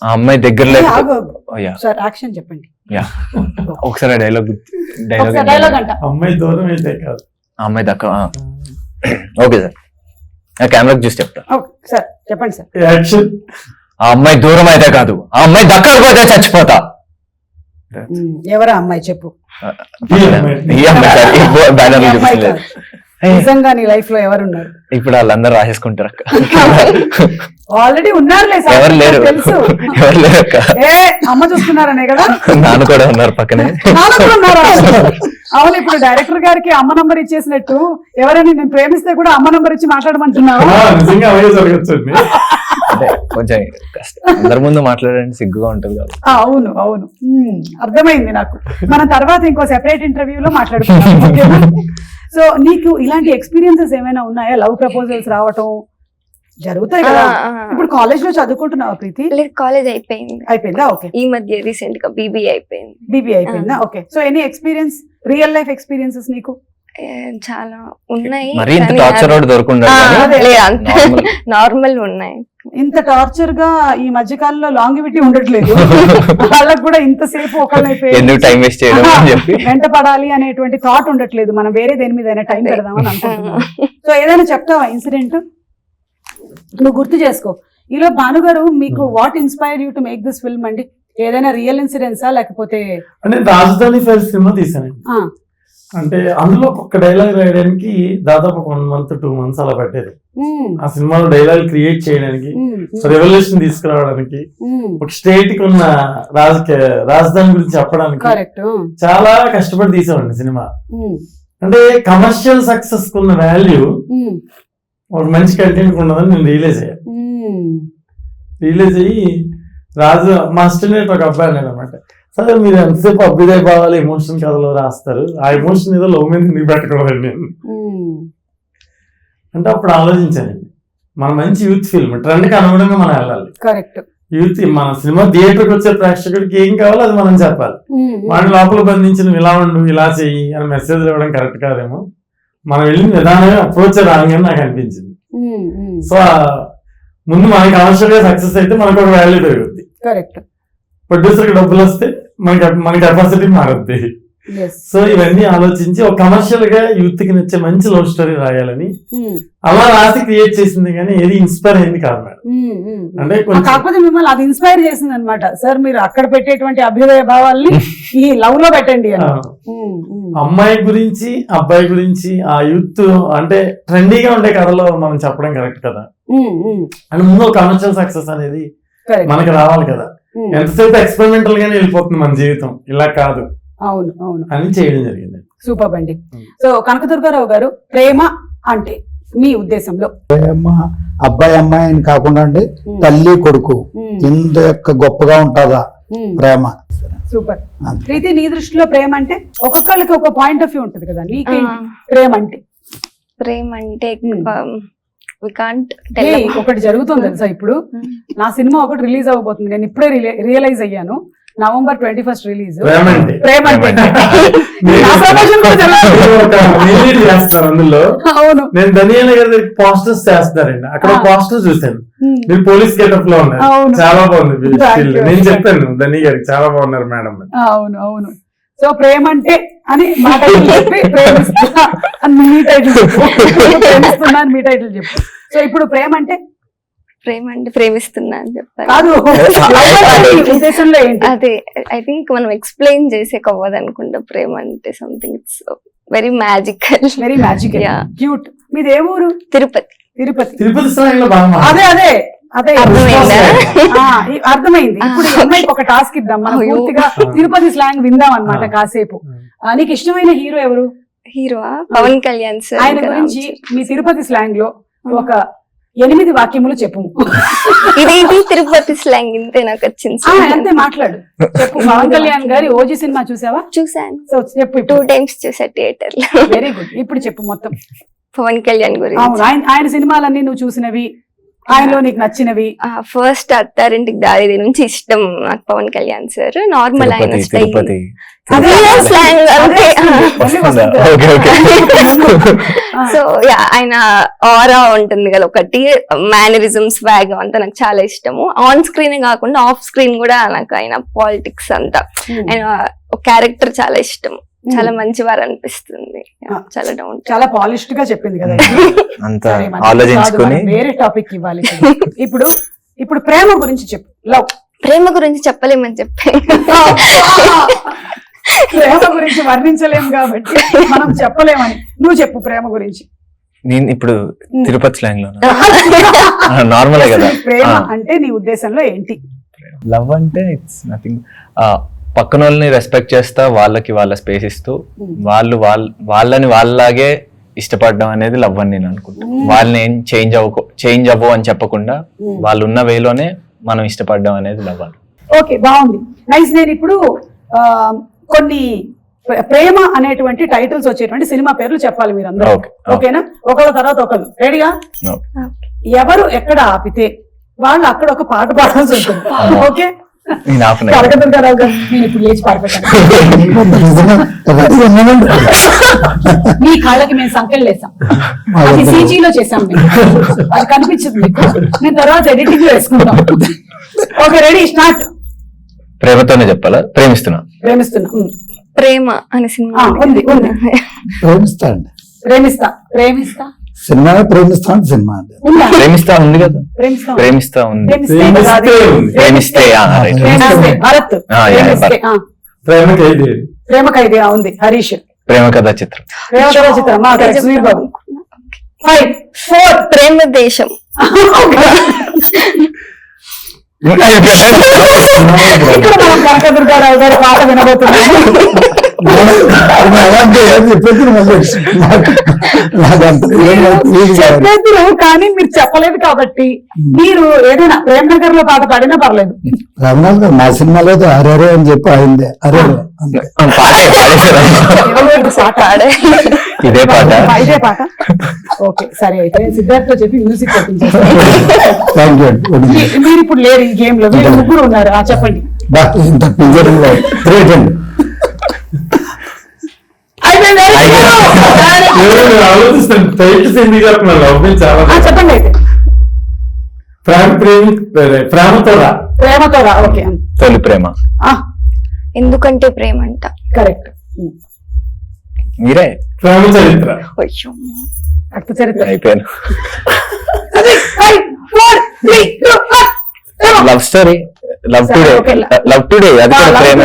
Speaker 2: ఆ అమ్మాయి దగ్గర
Speaker 1: ఏ,
Speaker 2: లేకపోతే,
Speaker 1: ఆగు, ఆగు.
Speaker 2: ఓ యా
Speaker 1: సార్ యాక్షన్ చెప్పండి.
Speaker 2: యా ఒకసారి డైలాగ్
Speaker 1: ఒకసారి డైలాగ్ అంట.
Speaker 3: అమ్మాయి దూరం అయితే కాదు.
Speaker 2: ఆ అమ్మాయి దక్క. ఓకే సార్, ఆ కెమెరాకి చూసి చెప్తా.
Speaker 1: ఓకే సార్, చెప్పండి సార్.
Speaker 3: యాక్షన్.
Speaker 2: ఆ అమ్మాయి దూరం అయితే కాదు, ఆ అమ్మాయి దక్కకపోతే చచ్చిపోతా.
Speaker 1: ఎవరా అమ్మాయి చెప్పు.
Speaker 2: ఈ అమ్మాయి కాదు, ఈ బ్యానర్లు
Speaker 1: ఈ అమ్మాయి
Speaker 2: చూపించలేదు.
Speaker 1: కాదు. నిజంగా నీ లైఫ్ లో ఎవరున్నారు?
Speaker 2: ఇప్పుడు వాళ్ళందరూ రాసేసుకుంటారు అక్క.
Speaker 1: ఆల్రెడీ ఉన్నారులే సార్,
Speaker 2: ఎవరు లేరు,
Speaker 1: తెలుసు.
Speaker 2: ఎవరు లేరు అక్క.
Speaker 1: ఏ అమ్మ చూస్తున్నారనే కదా.
Speaker 2: నాన్న కూడా ఉన్నారు పక్కనే.
Speaker 1: నాన్న కూడా ఉన్నారా? అవును, ఇప్పుడు డైరెక్టర్ గారికి అమ్మ నంబర్ ఇచ్చేసినట్టు ఎవరైనా నేను ప్రేమిస్తే కూడా అమ్మ నంబర్ ఇచ్చి మాట్లాడమంటున్నావు.
Speaker 3: నిజంగా అవే జరగచ్చండి.
Speaker 2: అదే కొంచెం కష్టం, అందరి ముందు మాట్లాడడానికి సిగ్గుగా ఉంటది కదా.
Speaker 1: అవును అవును, అర్థమైంది నాకు. మనం తర్వాత ఇంకో సెపరేట్ ఇంటర్వ్యూలో మాట్లాడుకుందాం. సో నీకు ఇలాంటి ఎక్స్పీరియన్సెస్ ఏమైనా ఉన్నాయా? లవ్ ప్రపోజల్స్ రావటం జరుగుతాయి కదా. ఇప్పుడు కాలేజ్ లో చదువుకుంటున్నావా ప్రీతి?
Speaker 5: లేదు, కాలేజ్ అయిపోయింది.
Speaker 1: అయిపోయిందా? ఓకే.
Speaker 5: ఈ మధ్య రీసెంట్ గా బీబీఏ అయిపోయింది.
Speaker 1: బీబీ అయిపోయిందా? Okay. So any experience, real life experiences నీకు?
Speaker 5: చాలా ఉన్నాయి.
Speaker 2: మరి ఇంత టార్చర్ అవుట్ దొరకుండా
Speaker 5: నార్మల్ ఉన్నాయి.
Speaker 1: ఇంత టార్చర్ గా ఈ మధ్య కాలంలో లాంగివిటీ ఉండట్లేదు. వాళ్ళకు కూడా ఇంతసేపు
Speaker 2: ఎందుకు టైం వేస్ట్ చేయడం అని చెప్పి
Speaker 1: వెంట పడాలి అనేటువంటి థాట్ ఉండట్లేదు. మనం వేరే దేని మీద టైం పెడదామని అనుకుంటున్నాం. సో ఏదైనా చెప్తావా ఇన్సిడెంట్? నువ్వు గుర్తు చేసుకో. ఈలో భానుగారు, మీకు what inspire you to make this film అండి? ఏదైనా రియల్ ఇన్సిడెంట్సా లేకపోతే?
Speaker 3: అంటే రాజధాని ఫైల్స్ సినిమా తీసానండి. అంటే అందులో ఒక డైలాగ్ రాయడానికి దాదాపు 1 month 2 months అలా పట్టేది. ఆ సినిమాలో డైలాగ్ క్రియేట్ చేయడానికి, రెవల్యూషన్ తీసుకురావడానికి, ఒక స్టేట్ కి ఉన్న రాజధాని గురించి చెప్పడానికి చాలా కష్టపడి తీసామండి సినిమా. అంటే కమర్షియల్ సక్సెస్ కున్న వాల్యూ ఒక మంచి కంటెంట్ ఉన్నదని నేను రియలైజ్ అయ్యి మా అసిస్టెంట్ ఒక అబ్బాయి అన్నాడు అనమాట, సరే మీరు ఎంతసేపు అభ్యుదయ భావాలు ఎమోషన్ కథలో రాస్తారు, ఆ ఎమోషన్ ఏదో లవ్ మీద నీకు పెట్టకూడదండి నేను అంటే. అప్పుడు ఆలోచించానండి, మన మంచి యూత్ ఫిల్మ్ ట్రెండ్ కి అనుగుణంగా మనం వెళ్ళాలి.
Speaker 1: కరెక్ట్.
Speaker 3: యూత్ మన సినిమా థియేటర్కి వచ్చే ప్రేక్షకుడికి ఏం కావాలో అది మనం చెప్పాలి. వాడిని లోపల బంధించి నువ్వు ఇలా ఉండు, ఇలా చెయ్యి అని మెసేజ్ ఇవ్వడం కరెక్ట్ కాదేమో. మనం వెళ్ళిన విధానమే అప్రోచ్ రాంగ్ అని నాకు అనిపించింది. సో ముందు మనకి అవసరంగా సక్సెస్ అయితే మనకు ఒక వాల్యూ పెరుగుద్ది.
Speaker 1: కరెక్ట్.
Speaker 3: ప్రొడ్యూసర్ కి డబ్బులు వస్తే మన కెపాసిటీ మారుద్ది. సో ఇవన్నీ ఆలోచించి ఒక కమర్షియల్ గా యూత్ కి నచ్చే మంచి లవ్ స్టోరీ రాయాలని అలా రాసి క్రియేట్ చేసింది, కానీ ఏది ఇన్స్పైర్ అయింది కాదు మేడం. అంటే
Speaker 1: కాకపోతే మిమ్మల్ని అది ఇన్స్పైర్ చేసింది అనమాట. సార్ మీరు అక్కడ పెట్టేటువంటి అభ్యుదయ భావాల్ని ఈ లవ్ లో పెట్టండి అని.
Speaker 3: అమ్మాయి గురించి అబ్బాయి గురించి ఆ యూత్ అంటే ట్రెండీగా ఉండే కథలో మనం చెప్పడం కరెక్ట్ కదా. అండ్ ముందు కమర్షియల్ సక్సెస్ అనేది మనకి రావాలి కదా. ఎంతసేపు ఎక్స్పెరిమెంటల్ గానే వెళ్ళిపోతుంది మన జీవితం, ఇలా కాదు.
Speaker 1: అవును అవును
Speaker 3: అని చేయడం జరిగింది.
Speaker 1: సూపర్ అండి. సో కనకదుర్గారావు గారు, ప్రేమ అంటే మీ ఉద్దేశంలో?
Speaker 4: ప్రేమ అబ్బాయి అమ్మాయి అని కాకుండా అండి, తల్లి కొడుకు ఇంత యొక్క గొప్పగా ఉంటుందా ప్రేమ?
Speaker 1: సూపర్. ప్రీతి, నీ దృష్టిలో ప్రేమ అంటే? ఒక్కొక్కరికి ఒక పాయింట్ ఆఫ్ వ్యూ ఉంటుంది కదా. నీకేంటి ప్రేమ అంటే?
Speaker 5: ప్రేమ అంటే
Speaker 1: ఒకటి జరుగుతుంది తెలుసా, ఇప్పుడు నా సినిమా ఒకటి రిలీజ్ అవ్వబోతుంది. నేను ఇప్పుడే రియలైజ్ అయ్యాను. November 21st release. ప్రేమ అంటే
Speaker 3: అందులో నేను ధనియాల గారి పోస్టర్స్ చేస్తారండి. అక్కడ పోస్టర్ చూసాను, మీరు పోలీస్ గెటప్ లో ఉన్నారు, చాలా బాగుంది. నేను చెప్పాను ధని గారికి, చాలా బాగున్నారు మేడం.
Speaker 1: అవును అవును. సో ప్రేమ అంటే అని మా టైటిల్ చెప్పి, ప్రేమిస్తున్నా అని మీ టైటిల్ చెప్పు, ప్రేమిస్తున్నా అని మీ టైటిల్ చెప్పు. సో ఇప్పుడు ప్రేమ అంటే?
Speaker 5: ప్రేమ అంటే ప్రేమిస్తున్నా అని చెప్పారు
Speaker 1: కాదు, ఉద్దేశంలో ఏంటి?
Speaker 5: అదే ఐ థింక్ మనం ఎక్స్ప్లెయిన్ చేసే కవ్వదు అనుకుంటా. ప్రేమ అంటే something it's very magical.
Speaker 1: Very magical, cute. మీది ఏ ఊరు?
Speaker 5: తిరుపతి.
Speaker 1: తిరుపతి.
Speaker 3: అదే
Speaker 1: అదే అదే
Speaker 5: అర్థమైందా?
Speaker 1: అర్థమైంది. ఇప్పుడు ఈ అమ్మాయికి ఒక టాస్క్ ఇద్దాం, మనం పూర్తిగా తిరుపతి స్లాంగ్ విందాం అన్నమాట కాసేపు. నీకు ఇష్టమైన హీరో ఎవరు?
Speaker 5: Hero Pawan Kalyan sir.
Speaker 1: ఆయన గురించి మీ తిరుపతి స్లాంగ్ లో ఒక 8 వాక్యములు చెప్పు.
Speaker 5: ఇదేంటి తిరుపతి స్లాంగ్? ఇంతే నాకు వచ్చింది.
Speaker 1: అంతే, మాట్లాడు, చెప్పు. పవన్ కళ్యాణ్ గారి ఓజీ సినిమా చూసావా?
Speaker 5: చూసాను.
Speaker 1: సో చెప్పు.
Speaker 5: 2 times చూసా థియేటర్ లో.
Speaker 1: Very good. ఇప్పుడు చెప్పు మొత్తం
Speaker 5: పవన్ కళ్యాణ్ గురించి.
Speaker 1: ఆయన సినిమాలన్నీ నువ్వు చూసినవి, ఆయనలో నీకు నచ్చినవి?
Speaker 5: ఫస్ట్ అత్తారింటికి దారి నుంచి ఇష్టం నాకు పవన్ కళ్యాణ్ సార్. నార్మల్ ఆయన స్లాంగ్ సో ఆయన ఆరా ఉంటుంది కదా ఒకటి, మేనరిజమ్స్, వ్యాగ్ అంతా నాకు చాలా ఇష్టము. ఆన్ స్క్రీన్ కాకుండా ఆఫ్ స్క్రీన్ కూడా నాకు ఆయన పాలిటిక్స్ అంతా, ఆయన క్యారెక్టర్ చాలా ఇష్టం. చాలా మంచివారు అనిపిస్తుంది. చాలా డౌన్,
Speaker 1: చాలా పాలిష్డ్ గా చెప్పింది కదా.
Speaker 2: అంతా ఆలోచించుకొని
Speaker 1: వేరే టాపిక్ ఇవ్వాలి. ఇప్పుడు ఇప్పుడు ప్రేమ గురించి చెప్పు. లవ్
Speaker 5: ప్రేమ గురించి చెప్పలేమని చెప్పి
Speaker 1: ప్రేమ గురించి వర్ణించలేము కాబట్టి మనం చెప్పలేమని నువ్వు చెప్పు ప్రేమ గురించి.
Speaker 2: నేను ఇప్పుడు తిరుపతి స్లాంగ్ లో నార్మలే కదా.
Speaker 1: ప్రేమ అంటే నీ ఉద్దేశంలో ఏంటి?
Speaker 2: లవ్ అంటే ఇట్స్ నథింగ్, పక్కన వాళ్ళని రెస్పెక్ట్ చేస్తా, వాళ్ళకి వాళ్ళ స్పేస్ ఇస్తూ వాళ్ళని వాళ్ళలాగే ఇష్టపడడం అనేది లవ్ అని నేను అనుకుంటాను. వాళ్ళని ఏం చేంజ్ అవ్వు అని చెప్పకుండా వాళ్ళు ఉన్న వేలోనే మనం ఇష్టపడడం అనేది లవ్ అని.
Speaker 1: ఓకే, బాగుంది, నైస్. నేను ఇప్పుడు కొన్ని ప్రేమ అనేటువంటి టైటిల్స్ వచ్చేటువంటి సినిమా పేర్లు చెప్పాలి మీరు అందరూ. ఓకేనా? ఒకళ్ళ తర్వాత ఒకళ్ళు. రెడీగా? ఎవరు ఎక్కడ ఆపితే వాళ్ళు అక్కడ ఒక పాట పాడాల్సి ఉంటుంది. ఓకే, కనకదుర్గారావు గారు నేను ఇప్పుడు లేచి పాడిపోతాను. మీ కాళ్ళకి మేము సంఖ్యలు వేసాం, అది సీజీలో చేసాం మేము, అది కనిపించదు మీకు, మేము తర్వాత ఎడిటింగ్ లో వేసుకుంటాం. Okay, ready, start.
Speaker 2: ప్రేమతోనే చెప్పాలా? ప్రేమిస్తున్నా.
Speaker 5: ప్రేమ అనే సినిమా
Speaker 1: ఉంది.
Speaker 4: ప్రేమిస్తా సినిమా సినిమా అంటే
Speaker 2: ప్రేమిస్తా ఉంది కదా. ప్రేమిస్తా ఉంది. ప్రేమిస్తే
Speaker 1: ప్రేమ ఖైదీ ఉంది. హరీష్.
Speaker 2: ప్రేమ కథా చిత్రం.
Speaker 1: సునీల్ బాబు. 5, 4.
Speaker 5: ప్రేమ దేశం.
Speaker 1: ఇక్కడ మనం కనకదుర్గారావు గారి పాట వినబోతున్నాము. చెప్పేద్దరు కానీ మీరు చెప్పలేదు కాబట్టి మీరు ఏదైనా ప్రేమ్ నగర్ లో పాట పాడినా పర్లేదు.
Speaker 4: రమణాథ్ గారు మా సినిమాలో అరే అని చెప్పి అయిందే అరే
Speaker 2: ఇదే
Speaker 1: పాట. ఓకే, సరే, అయితే సిద్ధార్థ్ తో చెప్పి మ్యూజిక్ మీరు ఇప్పుడు లేరు ఈ గేమ్ లో, మీరు ముగ్గురు ఉన్నారు. చెప్పండి. చెప్పండి అయితే. ప్రేమతో రా. ఓకే,
Speaker 2: తొలి ప్రేమ.
Speaker 5: ఎందుకంటే ప్రేమ అంట.
Speaker 1: కరెక్ట్.
Speaker 2: మీరే.
Speaker 3: ప్రేమ చరిత్ర.
Speaker 1: రక్త చరిత్ర.
Speaker 2: అయిపోయాను. Love story. Love today. అది కూడా ప్రేమ.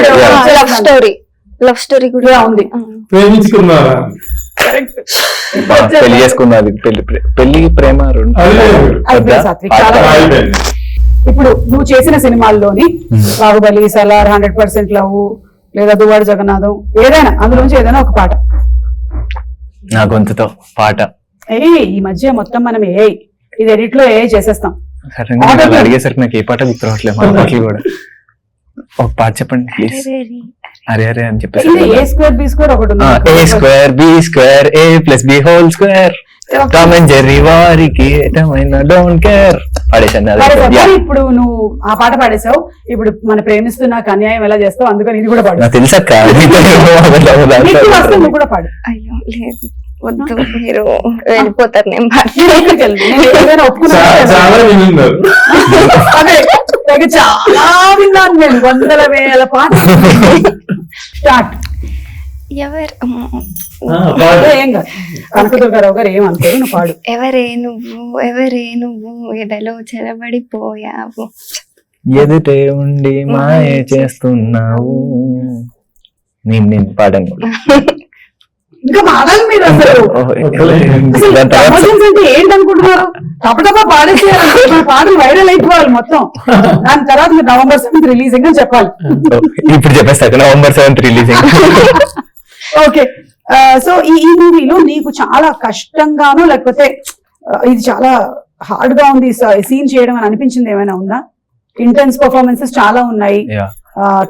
Speaker 5: లవ్ స్టోరీ కూడా ఉంది.
Speaker 3: ప్రేమించుకున్నారా?
Speaker 2: పెళ్లి చేసుకున్నది. పెళ్లి ప్రేమ
Speaker 1: ఇప్పుడు నువ్వు చేసిన సినిమాల్లోని బాహుబలి, సలార్, 100% లవ్, లేదా దువ్వాడు జగన్నాథం, ఏదైనా అందులోంచి ఏదైనా ఒక పాట.
Speaker 2: నా గొంతుతో పాట.
Speaker 1: ఈ మధ్య మొత్తం మనం ఇది ఎడిట్ లో చేసేస్తాం.
Speaker 2: అడిగేసరికి నాకు ఏ పాట గుర్తు రావట్లేదు. మా పాటలు కూడా. ఒక పాట చెప్పండి ప్లీజ్. అరే అరే అని చెప్పేసి.
Speaker 1: A square B square ఒకటి ఉంది.
Speaker 2: A square B square A plus B whole square. Tom and Jerry వారికి డోంట్ కేర్ పాడేసాను.
Speaker 1: ఇప్పుడు నువ్వు ఆ పాట పాడేసావు. ఇప్పుడు మన ప్రేమిస్తున్నా అన్యాయం ఎలా చేస్తావు, అందుకని ఇది కూడా పాడు.
Speaker 2: తెలుసక్క.
Speaker 1: నువ్వు కూడా పాడు.
Speaker 5: అయ్యో లేదు, వద్దు, మీరు వెళ్ళిపోతారు. నేను
Speaker 1: చాలా విన్నాను నేను, 100,000 పాట. స్టార్ట్. కనకదుర్గారావు గారు ఏమంటారు, నువ్వు పాడు.
Speaker 5: ఎవరే నువ్వు ఎదలో చెరబడిపోయావు,
Speaker 2: ఎదుటే ఉండి మాయ చేస్తున్నావు. నేను పాడాను.
Speaker 1: ఇంకా మాడాలి మీరు. అసలు అంటే ఏంటనుకుంటున్నారు? తప్పటప్ప పాడేసేయాలి, పాటలు వైరల్ అయిపోవాలి మొత్తం. దాని తర్వాత మీరు November 7th రిలీజింగ్ అని చెప్పాలి.
Speaker 2: ఇప్పుడు చెప్పేస్తా, November 7th releasing.
Speaker 1: Okay, so ఈ మూవీలో నీకు చాలా కష్టంగానో లేకపోతే ఇది చాలా హార్డ్ గా ఉంది సీన్ చేయడం అని అనిపించింది ఏమైనా ఉందా? ఇంటెన్స్ పర్ఫార్మెన్సెస్ చాలా ఉన్నాయి,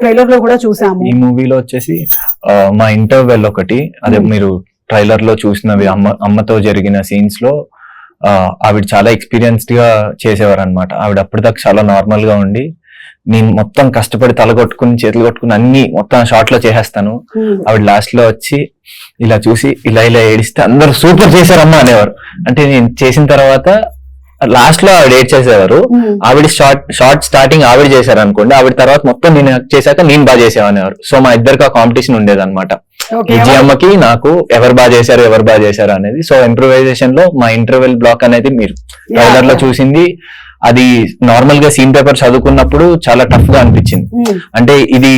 Speaker 1: ట్రైలర్ లో కూడా చూసాము.
Speaker 2: ఈ మూవీలో వచ్చేసి మా ఇంటర్వెల్ ఒకటి, అదే మీరు ట్రైలర్ లో చూసినవి అమ్మతో జరిగిన సీన్స్ లో ఆవిడ చాలా ఎక్స్పీరియన్స్డ్ గా చేసేవారు అనమాట. ఆవిడ అప్పటిదాకా చాలా నార్మల్ గా ఉండి, నేను మొత్తం కష్టపడి తల కొట్టుకుని చేతులు కొట్టుకుని అన్ని మొత్తం షార్ట్ లో చేసేస్తాను. ఆవిడ లాస్ట్ లో వచ్చి ఇలా చూసి ఇలా ఏడిస్తే అందరూ సూపర్ చేశారమ్మా అనేవారు. అంటే నేను చేసిన తర్వాత లాస్ట్ లో ఆవిడ ఏడ్ చేసేవారు. ఆవిడ షార్ట్ స్టార్టింగ్ ఆవిడ చేశారు అనుకోండి, ఆవిడ తర్వాత మొత్తం నేను చేశాక నేను బాగా చేసేవారు. సో మా ఇద్దరికి ఆ కాంపిటీషన్ ఉండేది అనమాట. విజయమ్మకి నాకు ఎవరు బాగా చేశారు అనేది. సో ఇంప్రూవైజేషన్ లో మా ఇంటర్వెల్ బ్లాక్ అనేది మీరు ట్రైలర్ లో చూసింది అది నార్మల్ గా సీన్ పేపర్ చదువుకున్నప్పుడు చాలా టఫ్ గా అనిపించింది. అంటే ఇది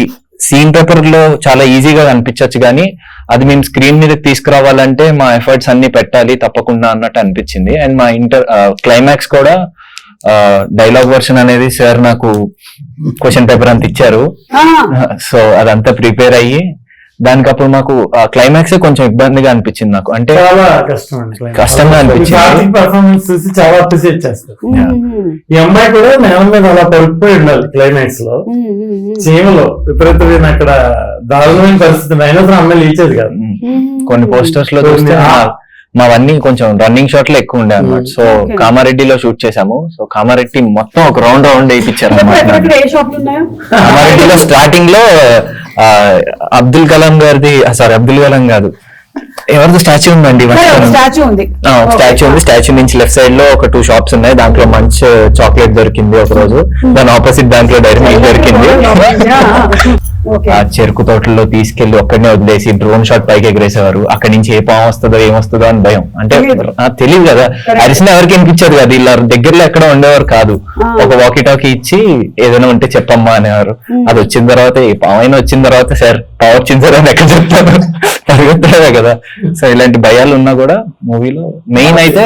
Speaker 2: సీన్ పేపర్ లో చాలా ఈజీగా అనిపించవచ్చు కానీ అది మేము స్క్రీన్ మీద తీసుకురావాలంటే మా ఎఫర్ట్స్ అన్ని పెట్టాలి తప్పకుండా అన్నట్టు అనిపించింది. అండ్ మా క్లైమాక్స్ కూడా డైలాగ్ వర్షన్ అనేది సార్ నాకు క్వశ్చన్ పేపర్ అంత ఇచ్చారు. సో అదంతా ప్రిపేర్ అయ్యి దానికి అప్పుడు మాకు క్లైమాక్స్ కొంచెం ఇబ్బందిగా అనిపించింది నాకు. అంటే
Speaker 3: చాలా కష్టం అండి,
Speaker 2: కష్టంగా అనిపించింది.
Speaker 3: పర్ఫార్మెన్స్ చూసి చాలా అప్రిసియేట్ చేస్తారు. ఈ అమ్మాయి కూడా నేల మీద అలా పడిపోయి ఉండాలి క్లైమాక్స్ లో, చీమలో విపరీతమైన అక్కడ దారుణమైన పరిస్థితి అయినా సరే అమ్మాయి లేచేది కాదు.
Speaker 2: కొన్ని పోస్టర్స్ లో చూస్తే మావన్నీ కొంచెం రన్నింగ్ షాట్ లో ఎక్కువ ఉండే అన్నమాట. సో కామారెడ్డిలో షూట్ చేసాము. సో కామారెడ్డి మొత్తం ఒక రౌండ్ వేయించారు అన్నమాట. కామారెడ్డిలో స్టార్టింగ్ లో అబ్దుల్ కలాం గారిది, సారీ అబ్దుల్ కలాం కాదు, ఎవరిది స్టాచ్యూ ఉందండి,
Speaker 1: స్టాచ్యూ ఉంది.
Speaker 2: స్టాచ్యూ నుంచి లెఫ్ట్ సైడ్ లో ఒక 2 షాప్స్ ఉన్నాయి. దాంట్లో మంచి చాక్లెట్ దొరికింది ఒక రోజు. దాని ఆపోజిట్ దాంట్లో డైరీ మిల్క్ దొరికింది. ఆ చెరుకు తోటల్లో తీసుకెళ్లి ఒక్కడనే వదిలేసి డ్రోన్ షాట్ పైకి ఎగరేసేవారు. అక్కడి నుంచి ఏ పాము వస్తుందో ఏమొస్తుందో అని భయం. అంటే తెలియదు కదా, అరిసిన ఎవరికి వినిపించారు కదా, ఇలా దగ్గరలో ఎక్కడ ఉండేవారు కాదు. ఒక వాకీ టాకీ ఇచ్చి ఏదైనా ఉంటే చెప్పమ్మా అనేవారు. అది వచ్చిన తర్వాత ఏ పాము అయినా వచ్చిన తర్వాత సార్ పావు వచ్చింది సార్ అని ఎక్కడ చెప్తారు, పరిగెత్తలేదే కదా. సో ఇలాంటి భయాలు ఉన్నా కూడా మూవీలో మెయిన్ అయితే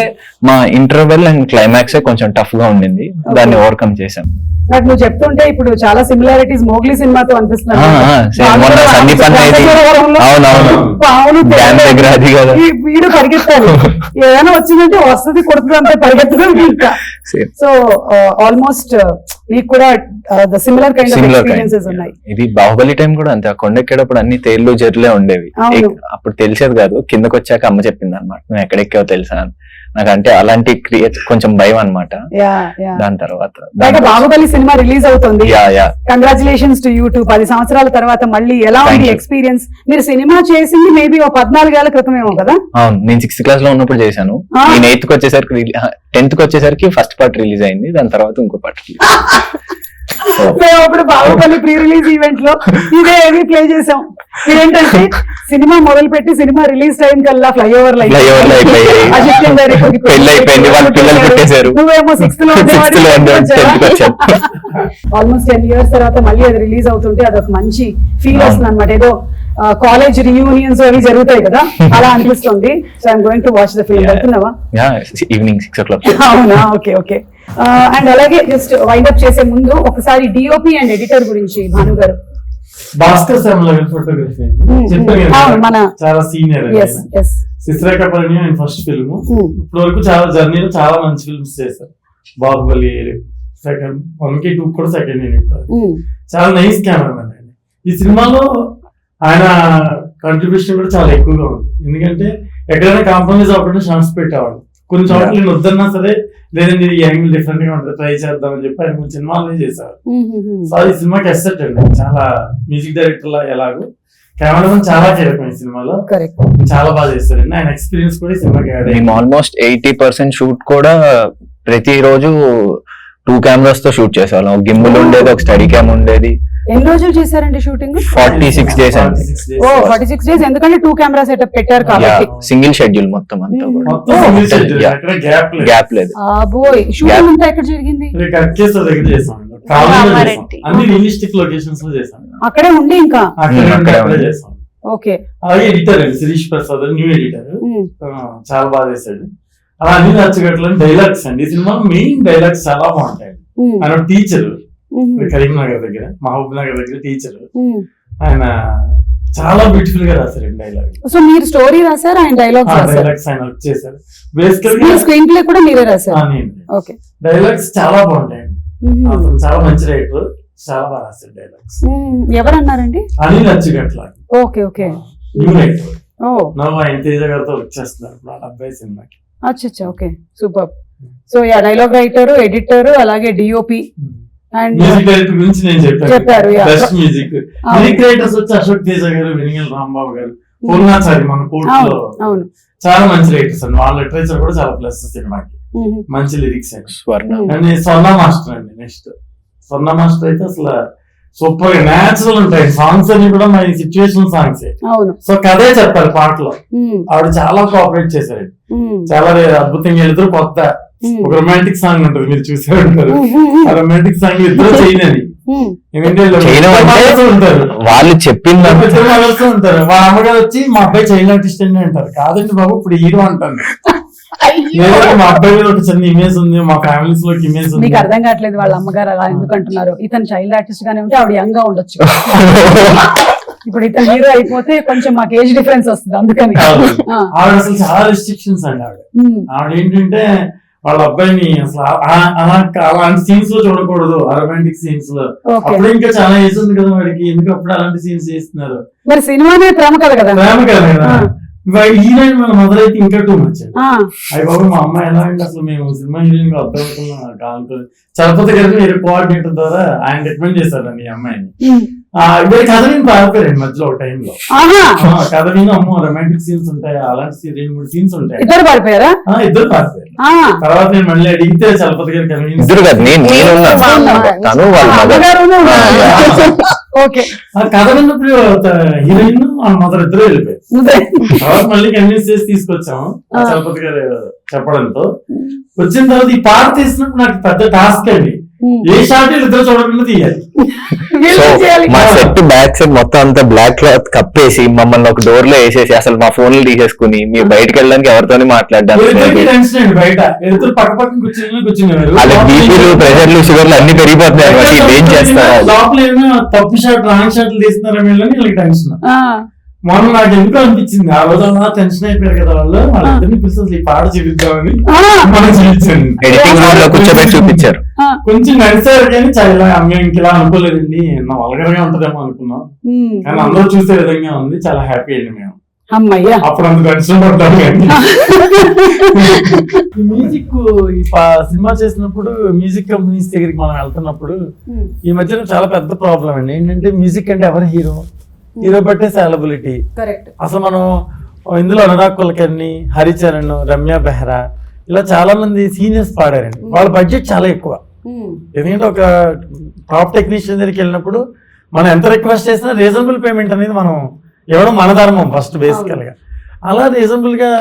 Speaker 2: మా ఇంటర్వెల్ అండ్ క్లైమాక్స్ కొంచెం టఫ్ గా ఉండింది. దాన్ని ఓవర్కమ్ చేశాం.
Speaker 1: నాకు నువ్వు చెప్తుంటే ఇప్పుడు చాలా సిమిలారిటీస్ మోగ్లీ సినిమాతో అనిపిస్తున్నాయి. వీడు పరిగెత్తాలి, ఏదైనా వచ్చిందంటే వస్తుంది కొడుతుంది అంతే పరిగెత్తడం ఇంకా. సో ఆల్మోస్ట్ మీకు కూడా సిమిలర్ కైండ్ ఆఫ్ ఎక్స్పీరియన్సెస్ ఉన్నాయి.
Speaker 2: ఇది బాహుబలి టైం కూడా అంతే. కొండెక్కేటప్పుడు అన్ని తేళ్లు జర్లే ఉండేవి. అప్పుడు తెలిసేది కాదు, కిందకి వచ్చాక అమ్మ చెప్పింది అనమాట నువ్వు ఎక్కడెక్కావో తెలుసా అని. నాకు అంటే అలాంటి క్రియేట్ కొంచెం భయం అనమాట. దాని తర్వాత
Speaker 1: బాహుబలి సినిమా రిలీజ్ అవుతుంది. Congratulations to you. 10 సంవత్సరాల తర్వాత మళ్ళీ ఎలా ఉంది ఎక్స్పీరియన్స్? మీరు సినిమా చేసింది మేబీ 14 ఏళ్ల క్రితమేమో కదా?
Speaker 2: అవును, నేను 6th క్లాస్ లో ఉన్నప్పుడు చేశాను. నేను 8th వచ్చేసరికి 10th వచ్చేసరికి ఫస్ట్ పార్ట్ రిలీజ్ అయింది. దాని తర్వాత ఇంకో పార్ట్.
Speaker 1: మేము అప్పుడు బాహుబలి ప్రీ రిలీజ్ ఈవెంట్ లో ఇదే ఏవి ప్లే చేసాం. ఇదేంటంటే సినిమా మొదలు పెట్టి సినిమా రిలీజ్ టైం కల్లా ఫ్లైఓవర్ నువ్వేమో 6th లో ఆల్మోస్ట్ 10 years తర్వాత మళ్ళీ అది రిలీజ్ అవుతుంటే అదొక మంచి ఫీల్ వస్తుంది అనమాట. ఏదో కాలేజ్ రియూనియన్స్ అవి జరుగుతాయి కదా, అలా అనిపిస్తుంది. So I'm going to watch the film. వెళ్తున్నావా?
Speaker 2: Evening 6 o'clock.
Speaker 1: అవునా, ఓకే ఓకే. అండ్ అలాగే జస్ట్ వైండ్ అప్ చేసే ముందు ఒకసారి డిఓపి అండ్ ఎడిటర్ గురించి భాను గారు.
Speaker 3: భాస్కర్ ఫోటోగ్రఫీ
Speaker 1: మన
Speaker 3: చాలా సీనియర్. శిశిరేఖపల్లి ఆయన ఫస్ట్ ఫిల్మ్. ఇప్పటి వరకు చాలా జర్నీలో చాలా మంచి ఫిల్మ్స్ చేశారు. బాహుబలి 1 కి 2 కూడా సెకండ్ యూనిట్. చాలా నైస్ కెమెరామెన్ ఆయన. ఈ సినిమాలో ఆయన కంట్రిబ్యూషన్ కూడా చాలా ఎక్కువగా ఉంది. ఎందుకంటే ఎక్కడైనా కాంప్రమైజ్ అవ్వకుండా షార్ట్స్ పెట్టేవాడు. కొన్ని చోట్ల నేను వద్దన్నా సరే లేదండి ఈ యాంగిల్ డిఫరెంట్ గా ఉంటుంది ట్రై చేద్దామని చెప్పి ఆయన కొన్ని సినిమాలనే చేశారు. సో ఈ సినిమాకి ఎస్సెట్ అండి. చాలా మ్యూజిక్ డైరెక్టర్ లా ఎలాగో కెమెరామెన్ చాలా కీలకం ఈ సినిమాలో. చాలా బాగా చేస్తారండి. ఆయన ఎక్స్పీరియన్స్ కూడా ఈ సినిమాకి యాడ్ అయ్యింది.
Speaker 2: ఆల్మోస్ట్ 80% షూట్ కూడా ప్రతిరోజు 2 cameras తో షూట్ చేసేవాళ్ళం. ఒక గింబుల్ ఉండేది, ఒక స్టడీ క్యామ్ ఉండేది.
Speaker 1: ఎన్ని రోజులు చేశారండి షూటింగ్?
Speaker 2: 46 days అండి.
Speaker 1: 46 days. ఎందుకంటే 2 కెమెరా సెటప్ పెట్టారు కాబట్టి
Speaker 2: సింగిల్ షెడ్యూల్ మొత్తం అంతా గ్యాప్ లేదు.
Speaker 1: షూటింగ్ అంతా ఎక్కడ జరిగింది?
Speaker 3: రియలిస్టిక్ లొకేషన్స్ లో చేసాం.
Speaker 1: అక్కడే ఉండి ఇంకా ఓకే.
Speaker 3: అలాగే ఎడిటర్ అండి శిరీష్ ప్రసాద్, న్యూ ఎడిటర్, చాలా బాగా చేశాడు. అలా అన్ని నచ్చగట్ల డైలాగ్స్ అండి. ఈ సినిమా మెయిన్ డైలాగ్స్ చాలా బాగుంటాయి. ఆయన టీచర్ కరీంనగర్ దగ్గర, మహబూబ్ నగర్ దగ్గర టీచర్. ఆయన చాలా బ్యూటిఫుల్ గా రాశారు డైలాగ్.
Speaker 1: సో మీరు స్టోరీ రాశారు, ఆయన డైలాగ్స్
Speaker 3: ఆయన వచ్చేసారు. బేసికల్
Speaker 1: స్క్రీన్ ప్లే కూడా మీరే రాశారు. ఓకే.
Speaker 3: డైలాగ్స్ చాలా బాగుంటాయండి. అతను చాలా మంచి రైటర్, చాలా బాగా రాశారు డైలాగ్స్.
Speaker 1: ఎవరు అన్నారండి?
Speaker 3: Anil Achigatla.
Speaker 1: Okay okay.
Speaker 3: New writer. నవ్వు ఆయన తేజ గారితో వచ్చేస్తున్నారు ఇప్పుడు ఆ అబ్బాయి సినిమాకి.
Speaker 1: అచ్చా, okay, super. So yeah, dialogue writer, editor, అలాగే డిఓపి అండ్
Speaker 3: మ్యూజిక్ డైరెక్టర్ గురించి నేను చెప్పారు. బెస్ట్ మ్యూజిక్ డైరెక్టర్స్ వచ్చి అశోక్ తేజ గారు, వెనిగల్ రాంబాబు గారు, పూర్ణాచారి మన కోర్టులో చాలా మంచి రైటర్స్ అండి. వాళ్ళ లిటరేచర్ కూడా చాలా ప్లస్ సినిమాకి. మంచి లిరిక్స్ అండి. స్వర్ణ మాస్టర్ అండి. నెక్స్ట్ స్వర్ణ మాస్టర్ అయితే అసలు సూపర్ గా నేచురల్ ఉంటాయి సాంగ్స్ అన్ని కూడా మన సిచ్యువేషన్ సాంగ్స్. సో కథే చెప్పారు పాటలో. ఆవిడ చాలా కోఆపరేట్ చేశారు. చాలా అద్భుతంగా వెళ్తారు. కొత్త ఒక రొమాంటిక్ సాంగ్ ఉంటుంది, మీరు చూసే ఉంటారు. ఆ రొమాంటిక్ సాంగ్ ఇద్దరు చేయనని, ఎందుకంటే
Speaker 2: చేయడం అంటే
Speaker 3: ఇద్దరు ఉంటారు,
Speaker 2: వాళ్ళు చెప్పింది
Speaker 3: ఇద్దరు మలుస్తూ ఉంటారు. వాళ్ళ అమ్మగారు వచ్చి మా అబ్బాయి చైల్డ్ ఆర్టిస్ట్ అని అంటారు. కాదండి బాబు, ఇప్పుడు హీరో అంటాను. లేదంటే మా అబ్బాయి మీద ఒక చిన్న ఇమేజ్ ఉంది, మా ఫ్యామిలీస్ లోకి ఇమేజ్ ఉంది.
Speaker 1: మీకు అర్థం కావట్లేదు వాళ్ళ అమ్మగారు అలా ఎందుకు అంటున్నారు. ఇతను చైల్డ్ ఆర్టిస్ట్ గానే ఉంటే ఆవిడ యంగ్ గా ఉండొచ్చు. ఇప్పుడు ఇతను హీరో అయిపోతే కొంచెం మాకు ఏజ్ డిఫరెన్స్ వస్తుంది, అందుకని.
Speaker 3: ఆవిడ అసలు చాలా రెస్ట్రిక్షన్స్ అండి. ఆవిడ ఏంటంటే వాళ్ళ అబ్బాయిని అసలు అలాంటి సీన్స్ లో చూడకూడదు, ఆ రొమాంటిక్ సీన్స్ లో. అప్పుడు ఇంకా చాలా ఏజ్ ఉంది కదా వాడికి, ఎందుకు అప్పుడు అలాంటి సీన్స్ చేస్తున్నారు.
Speaker 1: మరి సినిమానే ప్రేమ కదా కదా,
Speaker 3: ప్రేమ కదా కదా. హీరోయిన్ మన మదర్ అయితే ఇంకా టూ మచ్. అయ్యి బాబు మా అమ్మాయి ఎలా అంటే అసలు మేము సినిమా హీరోయిన్ గా అర్థమవుతున్నాం కాదు. చలపతి గారికి వేరే కోఆర్డినేటర్ ద్వారా ఆయన రికమెండ్ చేశారండి ఈ అమ్మాయిని. ఇద్దరు కథ విని పారిపోయారండి మధ్యలో ఒక టైంలో. కథ విని అమ్మో రొమాంటిక్ సీన్స్ ఉంటాయి, అలాంటి 2-3 సీన్స్ ఉంటాయి.
Speaker 1: ఇద్దరు పారిపోయారా?
Speaker 3: ఇద్దరు పారిపోయారు. తర్వాత నేను మళ్ళీ అడిగితే చలపతి గారికి
Speaker 2: ఇద్దరు కాదు, తను వాళ్ళ
Speaker 3: కథ విన్నప్పుడు హీరోయిన్ వాళ్ళ మదర్ ఇద్దరు వెళ్ళిపోయారు. తర్వాత మళ్ళీ కన్విన్స్ చేసి తీసుకొచ్చాము చలపతి గారు చెప్పడంతో. వచ్చిన తర్వాత ఈ పాట తీసినప్పుడు నాకు పెద్ద టాస్క్ అండి. ఏ షాట్ ఇద్దరు చూడకుండా తీయాలి.
Speaker 2: మా సెట్ బ్యాక్ సైడ్ మొత్తం అంతా బ్లాక్ క్లాత్ కప్పేసి మమ్మల్ని ఒక డోర్ లో వేసేసి అసలు మా ఫోన్లు తీసేసుకుని మీరు బయటకు వెళ్ళడానికి ఎవరితోని మాట్లాడడానికి
Speaker 3: టెన్షన్ అండి. బయట ఇద్దరు పక్క పక్కన కూర్చున్నారు.
Speaker 2: వాళ్ళ బీపీలు ప్రెషర్లు షుగర్లు అన్ని పెరిగిపోతున్నాయి. ఏం చేస్తారు,
Speaker 3: లోపల ఏమైనా తప్పు షాట్ రాంగ్ షాట్లు తీస్తున్నారని వీళ్ళకి టెన్షన్. మొన్న నాకు ఎందుకు అనిపించింది, ఆ రోజు అలా టెన్షన్ అయిపోయారు కదా వాళ్ళిద్దరిని పిలిచి ఈ పాట చూపిద్దామని మనం చూపించండి.
Speaker 2: ఎడిటింగ్ రూమ్ లో కూర్చోబెట్టి చూపించారు.
Speaker 3: కొంచెం నడిచారు కానీ చాలా మేము ఇంకెలా అనుకోలేదండి, వల్గరగా ఉంటదేమో అనుకున్నాం. కానీ అందరూ చూసే విధంగా ఉంది. చాలా హ్యాపీ అండి మేము.
Speaker 1: అమ్మయ్యా,
Speaker 3: అప్పుడు అంత టెన్షన్ పడ్డాము. కానీ మ్యూజిక్ ఈ సినిమా చేసినప్పుడు మ్యూజిక్ కంపెనీస్ దగ్గరికి మనం వెళ్తున్నప్పుడు ఈ మధ్యన చాలా పెద్ద ప్రాబ్లం అండి. ఏంటంటే మ్యూజిక్ అంటే ఎవరు హీరో, హీరో బట్టే సాలబిలిటీ. అసలు మనం ఇందులో అనురాగ్ కులకర్ణి, హరిచరణ్, రమ్య బెహ్రా ఇలా చాలా మంది సీనియర్స్ పాడారండి. వాళ్ళ బడ్జెట్ చాలా ఎక్కువ. ఎందుకంటే ఒక టాప్ టెక్నీషియన్ దగ్గరికి వెళ్ళినప్పుడు మనం ఎంత రిక్వెస్ట్ చేసినా రీజనబుల్ పేమెంట్ అనేది మనం ఇవ్వడం మన ధర్మం ఫస్ట్ బేసికల్ గా. అలా రీజనబుల్ గా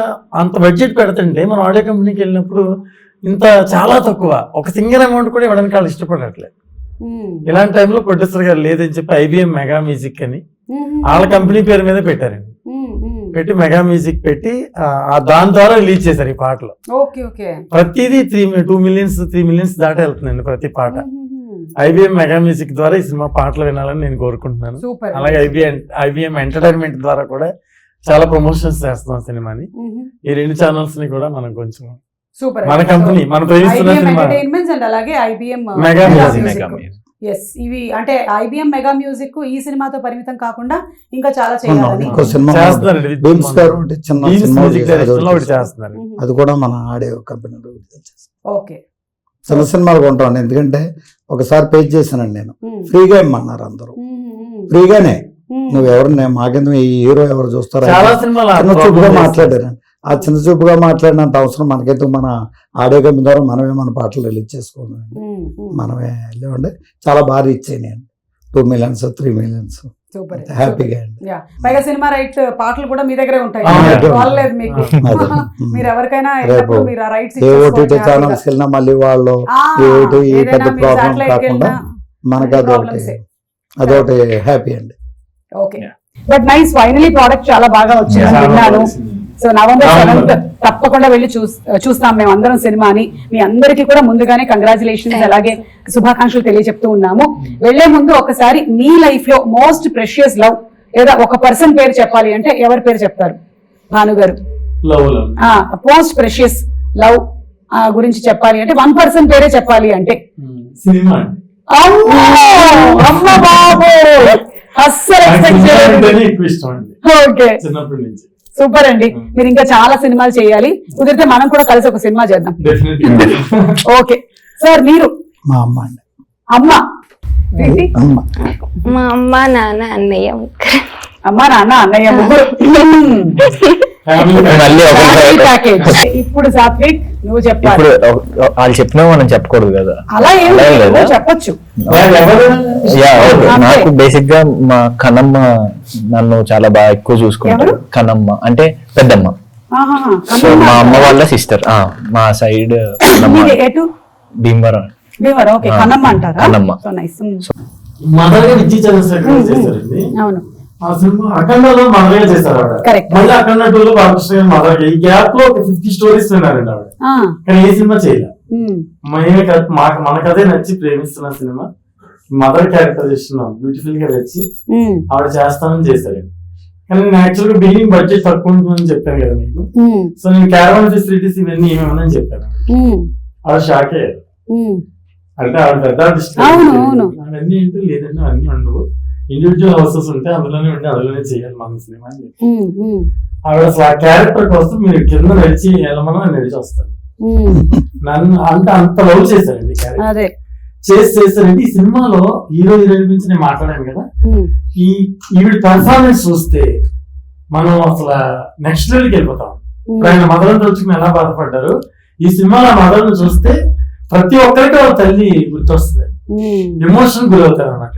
Speaker 3: అంత బడ్జెట్ పెడుతుంటే మనం ఆడియో కంపెనీకి వెళ్ళినప్పుడు ఇంత చాలా తక్కువ, ఒక సింగిల్ అమౌంట్ కూడా ఇవ్వడానికి వాళ్ళు ఇష్టపడట్లేదు. ఇలాంటి టైంలో ప్రొడ్యూసర్ గారు లేదని చెప్పి IBM మెగా మ్యూజిక్ అని వాళ్ళ కంపెనీ పేరు మీద పెట్టారండి. పెట్టి మెగా మ్యూజిక్ పెట్టి దాని ద్వారా రిలీజ్ చేశారు ఈ పాటలు. ప్రతిదీ 2 మిలియన్స్ 3 మిలియన్స్ దాటి వెళ్తుందండి ప్రతి పాట. IBM మెగా మ్యూజిక్ ద్వారా ఈ సినిమా పాటలు వినాలని నేను కోరుకుంటున్నాను. అలాగే IBM ఎంటర్టైన్మెంట్ ద్వారా కూడా చాలా ప్రమోషన్స్ చేస్తున్నాం సినిమాని. ఈ 2 ఛానల్స్ ని కూడా మనం కొంచెం మన కంపెనీ మన ప్రేమిస్తున్న సినిమా మెగా మ్యూజిక్.
Speaker 1: ఇవి అంటే IBM మెగా మ్యూజిక్ ఈ సినిమాతో పరిమితం కాకుండా ఇంకా చాలా చేయాలని
Speaker 4: చేస్తున్నారు. అది కూడా మన ఆడియో కంపెనీ
Speaker 1: ఓకే
Speaker 4: చిన్న సినిమాలు కొంటాను. ఎందుకంటే ఒకసారి పే చేశానండి నేను, ఫ్రీగా ఇమ్మన్నారు అందరూ. ఫ్రీగానే నువ్వెవరు మాకెందుకు ఈ హీరో ఎవరు చూస్తారా చిన్న చూపుగా మాట్లాడారండి. ఆ చిన్న చూపుగా మాట్లాడినంత అవసరం మనకెందుకు, మన ఆడియో కంపెనీ ద్వారా మనమే మన పాటలు రిలీజ్ చేసుకోవాలి. మనమే వెళ్ళేవండి. చాలా బాగా ఇచ్చాయి నేను 2 మిలియన్స్ 3 మిలియన్స్ హ్యాపీగా అండి.
Speaker 1: పైగా సినిమా రైట్ పాటలు కూడా మీ దగ్గరే ఉంటాయి. మీరు ఎవరికైనా
Speaker 4: ఓటీటీ ఛానల్స్ వెళ్ళినా మళ్ళీ వాళ్ళు ఈ పెద్ద ప్రాబ్లం కాకుండా మనకి అదొకటి హ్యాపీ అండి.
Speaker 1: Okay but nice, finally product చాలా బాగా వచ్చింది విన్నాను. సో November 7th తప్పకుండా వెళ్ళి చూస్తాం మేము అందరం సినిమాని. మీ అందరికీ కూడా ముందుగానే కంగ్రాచులేషన్స్ అలాగే శుభాకాంక్షలు తెలియజెప్తూ ఉన్నాము. వెళ్లే ముందు ఒకసారి మీ లైఫ్ లో మోస్ట్ ప్రెషియస్ లవ్ లేదా ఒక పర్సన్ పేరు చెప్పాలి అంటే ఎవరి పేరు చెప్తారు? భాను గారు. మోస్ట్ ప్రెషియస్ లవ్ గురించి చెప్పాలి అంటే 1 పర్సన్ పేరే చెప్పాలి అంటే
Speaker 3: సినిమా.
Speaker 1: అమ్మ బాబు అస్సలు ఓకే సూపర్ అండి. మీరు ఇంకా చాలా సినిమాలు చేయాలి. కుదిరితే మనం కూడా కలిసి ఒక సినిమా చేద్దాం. ఓకే సార్, మీరు?
Speaker 4: మా అమ్మ అండి.
Speaker 1: అమ్మ
Speaker 5: మా అమ్మ నాన్న అన్నయ్య.
Speaker 1: అమ్మ నాన్న అన్నయ్య ముగ్గురు. ఇప్పుడు సాత్విక్ నువ్వు చెప్పాలి.
Speaker 2: వాళ్ళు చెప్పినా మనం చెప్పకూడదు కదా.
Speaker 1: అలా ఏం చెప్పొచ్చు.
Speaker 2: నాకు బేసిక్ గా మా కనమ్మ నన్ను చాలా బాగా ఎక్కువ చూసుకుంటారు. కనమ్మ అంటే పెద్దమ్మ.
Speaker 1: ఆహాహా.
Speaker 2: సో మా అమ్మ వాళ్ళ సిస్టర్, మా సైడ్
Speaker 1: మీది ఎటు
Speaker 2: భీమవరం.
Speaker 1: భీమవరం. ఓకే, కన్నమ్మ అంటారా?
Speaker 2: కన్నమ్మ.
Speaker 1: So nice.
Speaker 3: మదర్ గా విజయ్ చంద్రశేఖర్ చేశారండి
Speaker 1: అవును.
Speaker 3: ఆ సినిమా అఖండలో మదర్ గా చేశారు ఆవిడ.
Speaker 1: Correct.
Speaker 3: మళ్ళీ అఖండ 2లో బాలకృష్ణ గారు మదర్ గా, ఈ గ్యాప్ లో ఒక 50 స్టోరీస్ విన్నారండి ఆవిడ.
Speaker 1: ఆ,
Speaker 3: కానీ ఏ సినిమా చేయలే.
Speaker 1: ఉమ్,
Speaker 3: మనకదే నచ్చి ప్రేమిస్తున్న సినిమా మదర్ క్యారెక్టరైజేషన్ బ్యూటిఫుల్ గా వచ్చి
Speaker 1: ఉమ్,
Speaker 3: ఆవిడ చేస్తానని చేశారండి. కానీ నేను యాక్చువల్ గా బిల్డింగ్ బడ్జెట్ తక్కువ ఉంటుందని చెప్పాను కదా మీకు.
Speaker 1: ఉమ్,
Speaker 3: సో నేను క్యారవాన్ ఫెసిలిటీస్ ఇవన్నీ ఏమేమని చెప్పాను.
Speaker 1: ఉమ్,
Speaker 3: ఆవిడ షాక్ అయ్యారు.
Speaker 1: ఉమ్.
Speaker 3: అంటే ఆవిడ పెద్ద ఆర్టిస్ట్.
Speaker 1: అవును, అవును.
Speaker 3: అవన్నీ ఏంటో లేదండి, అవన్నీ ఉండవు. ఇండివిజువల్ హౌసెస్ ఉంటే అందులోనే ఉండి అందులోనే చేయాలి మన సినిమా అని చెప్పి.
Speaker 1: ఉమ్, ఉమ్,
Speaker 3: ఆవిడ అసలు ఆ క్యారెక్టర్ కోసం మీరు కింద నడిచి వెళ్ళమని నడిచి వస్తాను.
Speaker 1: ఉమ్.
Speaker 3: నన్ను అంత లవ్ చేశారండి క్యారెక్టర్.
Speaker 1: అదే.
Speaker 3: చేశారండి. ఈ సినిమాలో హీరో హీరోయిన్ గురించి నేను మాట్లాడాను కదా,
Speaker 1: ఉమ్,
Speaker 3: ఈవిడ పర్ఫార్మెన్స్ చూస్తే మనం అసలు నెక్స్ట్ లెవెల్కి వెళ్ళిపోతాం.
Speaker 1: ఉమ్.
Speaker 3: ఇప్పుడు ఆయన మదర్ తలుచుకుని ఎలా బాధపడ్డారు, ఈ సినిమాలో మదర్ ను చూస్తే ప్రతి ఒక్కరికి వాళ్ళ తల్లి గుర్తొస్తుంది,
Speaker 1: ఉమ్,
Speaker 3: ఎమోషన్ గురవుతారు అన్నమాట.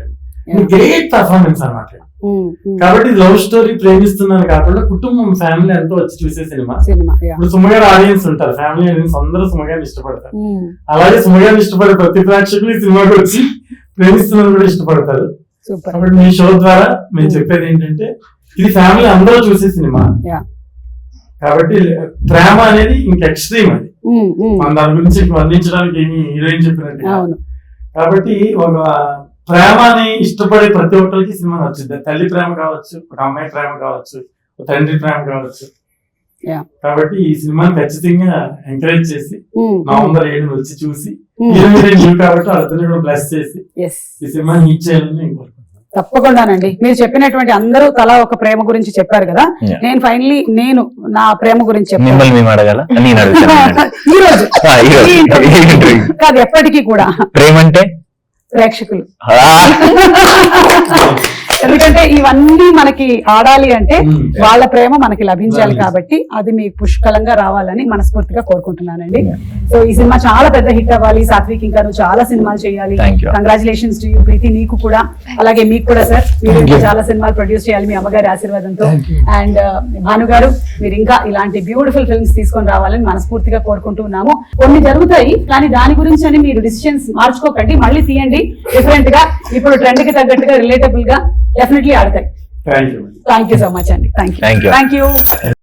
Speaker 3: గ్రేట్ పర్ఫార్మెన్స్ అన్నమాట.
Speaker 1: ఉమ్, ఉమ్.
Speaker 3: కాబట్టి లవ్ స్టోరీ ప్రేమిస్తున్నాను కాకుండా కుటుంబం ఫ్యామిలీ అంతా వచ్చి చూసే సినిమా.
Speaker 1: Cinema, yeah.
Speaker 3: ఇప్పుడు సుమగారు ఆడియన్స్ ఉంటారు, ఫ్యామిలీ ఆడియన్స్ అందరూ సుమగారిని ఇష్టపడతారు.
Speaker 1: ఉమ్,
Speaker 3: అలాగే సుమగారిని ఇష్టపడే ప్రతి ప్రేక్షకులు ఈ సినిమాకి వచ్చి ప్రేమిస్తున్నాను కూడా ఇష్టపడతారు.
Speaker 1: సూపర్.
Speaker 3: కాబట్టి మీ షో ద్వారా మేము చెప్పేది ఏంటంటే ఇది ఫ్యామిలీ అందరూ చూసే సినిమా.
Speaker 1: యా.
Speaker 3: కాబట్టి ప్రేమ అనేది ఇంక ఎక్స్ట్రీమ్ అది.
Speaker 1: ఉమ్, ఉమ్.
Speaker 3: మన దాని గురించి వర్ణించడానికి ఏమి హీరోయిన్ చెప్పినట్టు.
Speaker 1: అవును.
Speaker 3: కాబట్టి ఒక ప్రేమని ఇష్టపడే ప్రతి ఒక్కరికి సినిమా నచ్చుద్ది. తల్లి ప్రేమ కావచ్చు, ఒక అమ్మాయి ప్రేమ కావచ్చు, ఒక తండ్రి ప్రేమ కావచ్చు.
Speaker 1: Yeah.
Speaker 3: కాబట్టి ఈ సినిమాని ఖచ్చితంగా ఎంకరేజ్ చేసి
Speaker 1: ఉమ్,
Speaker 3: నవంబర్ 7 వచ్చి చూసి
Speaker 1: ఉమ్.
Speaker 3: హీరోయిన్ లీవ్ కాబట్టి వాళ్ళతో కూడా బ్లెస్ చేసి
Speaker 1: ఎస్,
Speaker 3: ఈ సినిమాని హిట్ చేయాలని నేను కోరుకుంటున్నాను.
Speaker 1: తప్పకుండానండి. మీరు చెప్పినటువంటి అందరూ తలా ఒక ప్రేమ గురించి చెప్పారు కదా.
Speaker 2: Yeah.
Speaker 1: నేను ఫైనలీ నా ప్రేమ గురించి చెప్పాను
Speaker 2: మిమ్మల్ని మేము అడగాల, నేను అడుగుతాను.
Speaker 1: ఈ రోజు ఈ interview. కాదు, ఎప్పటికీ కూడా
Speaker 2: ప్రేమ అంటే
Speaker 1: ప్రేక్షకులు. ఎందుకంటే ఇవన్నీ మనకి ఆడాలి అంటే వాళ్ళ ప్రేమ మనకి లభించాలి కాబట్టి అది మీకు పుష్కలంగా రావాలని మనస్ఫూర్తిగా కోరుకుంటున్నానండి. సో ఈ సినిమా చాలా పెద్ద హిట్ అవ్వాలి. సాత్విక్ ఇంకా నువ్వు చాలా సినిమాలు చేయాలి.
Speaker 2: Thank you.
Speaker 1: Congratulations to you Preethi, నీకు కూడా అలాగే మీకు కూడా సార్. మీరు ఇంకా చాలా సినిమాలు ప్రొడ్యూస్ చేయాలి మీ అమ్మగారి ఆశీర్వాదంతో. అండ్ భాను గారు, మీరు ఇంకా ఇలాంటి బ్యూటిఫుల్ ఫిల్మ్స్ తీసుకొని రావాలని మనస్ఫూర్తిగా కోరుకుంటున్నాము. కొన్ని జరుగుతాయి కానీ దాని గురించి అని మీరు డిసిషన్స్ మార్చుకోకండి, మళ్ళీ తీయండి డిఫరెంట్ గా. ఇప్పుడు ట్రెండ్ కి తగ్గట్టుగా రిలేటబుల్ గా డెఫినెట్లీ ఆడతాయి.
Speaker 3: Thank you.
Speaker 1: Thank you so much అండి. Thank you.
Speaker 2: Thank you.
Speaker 1: Thank you.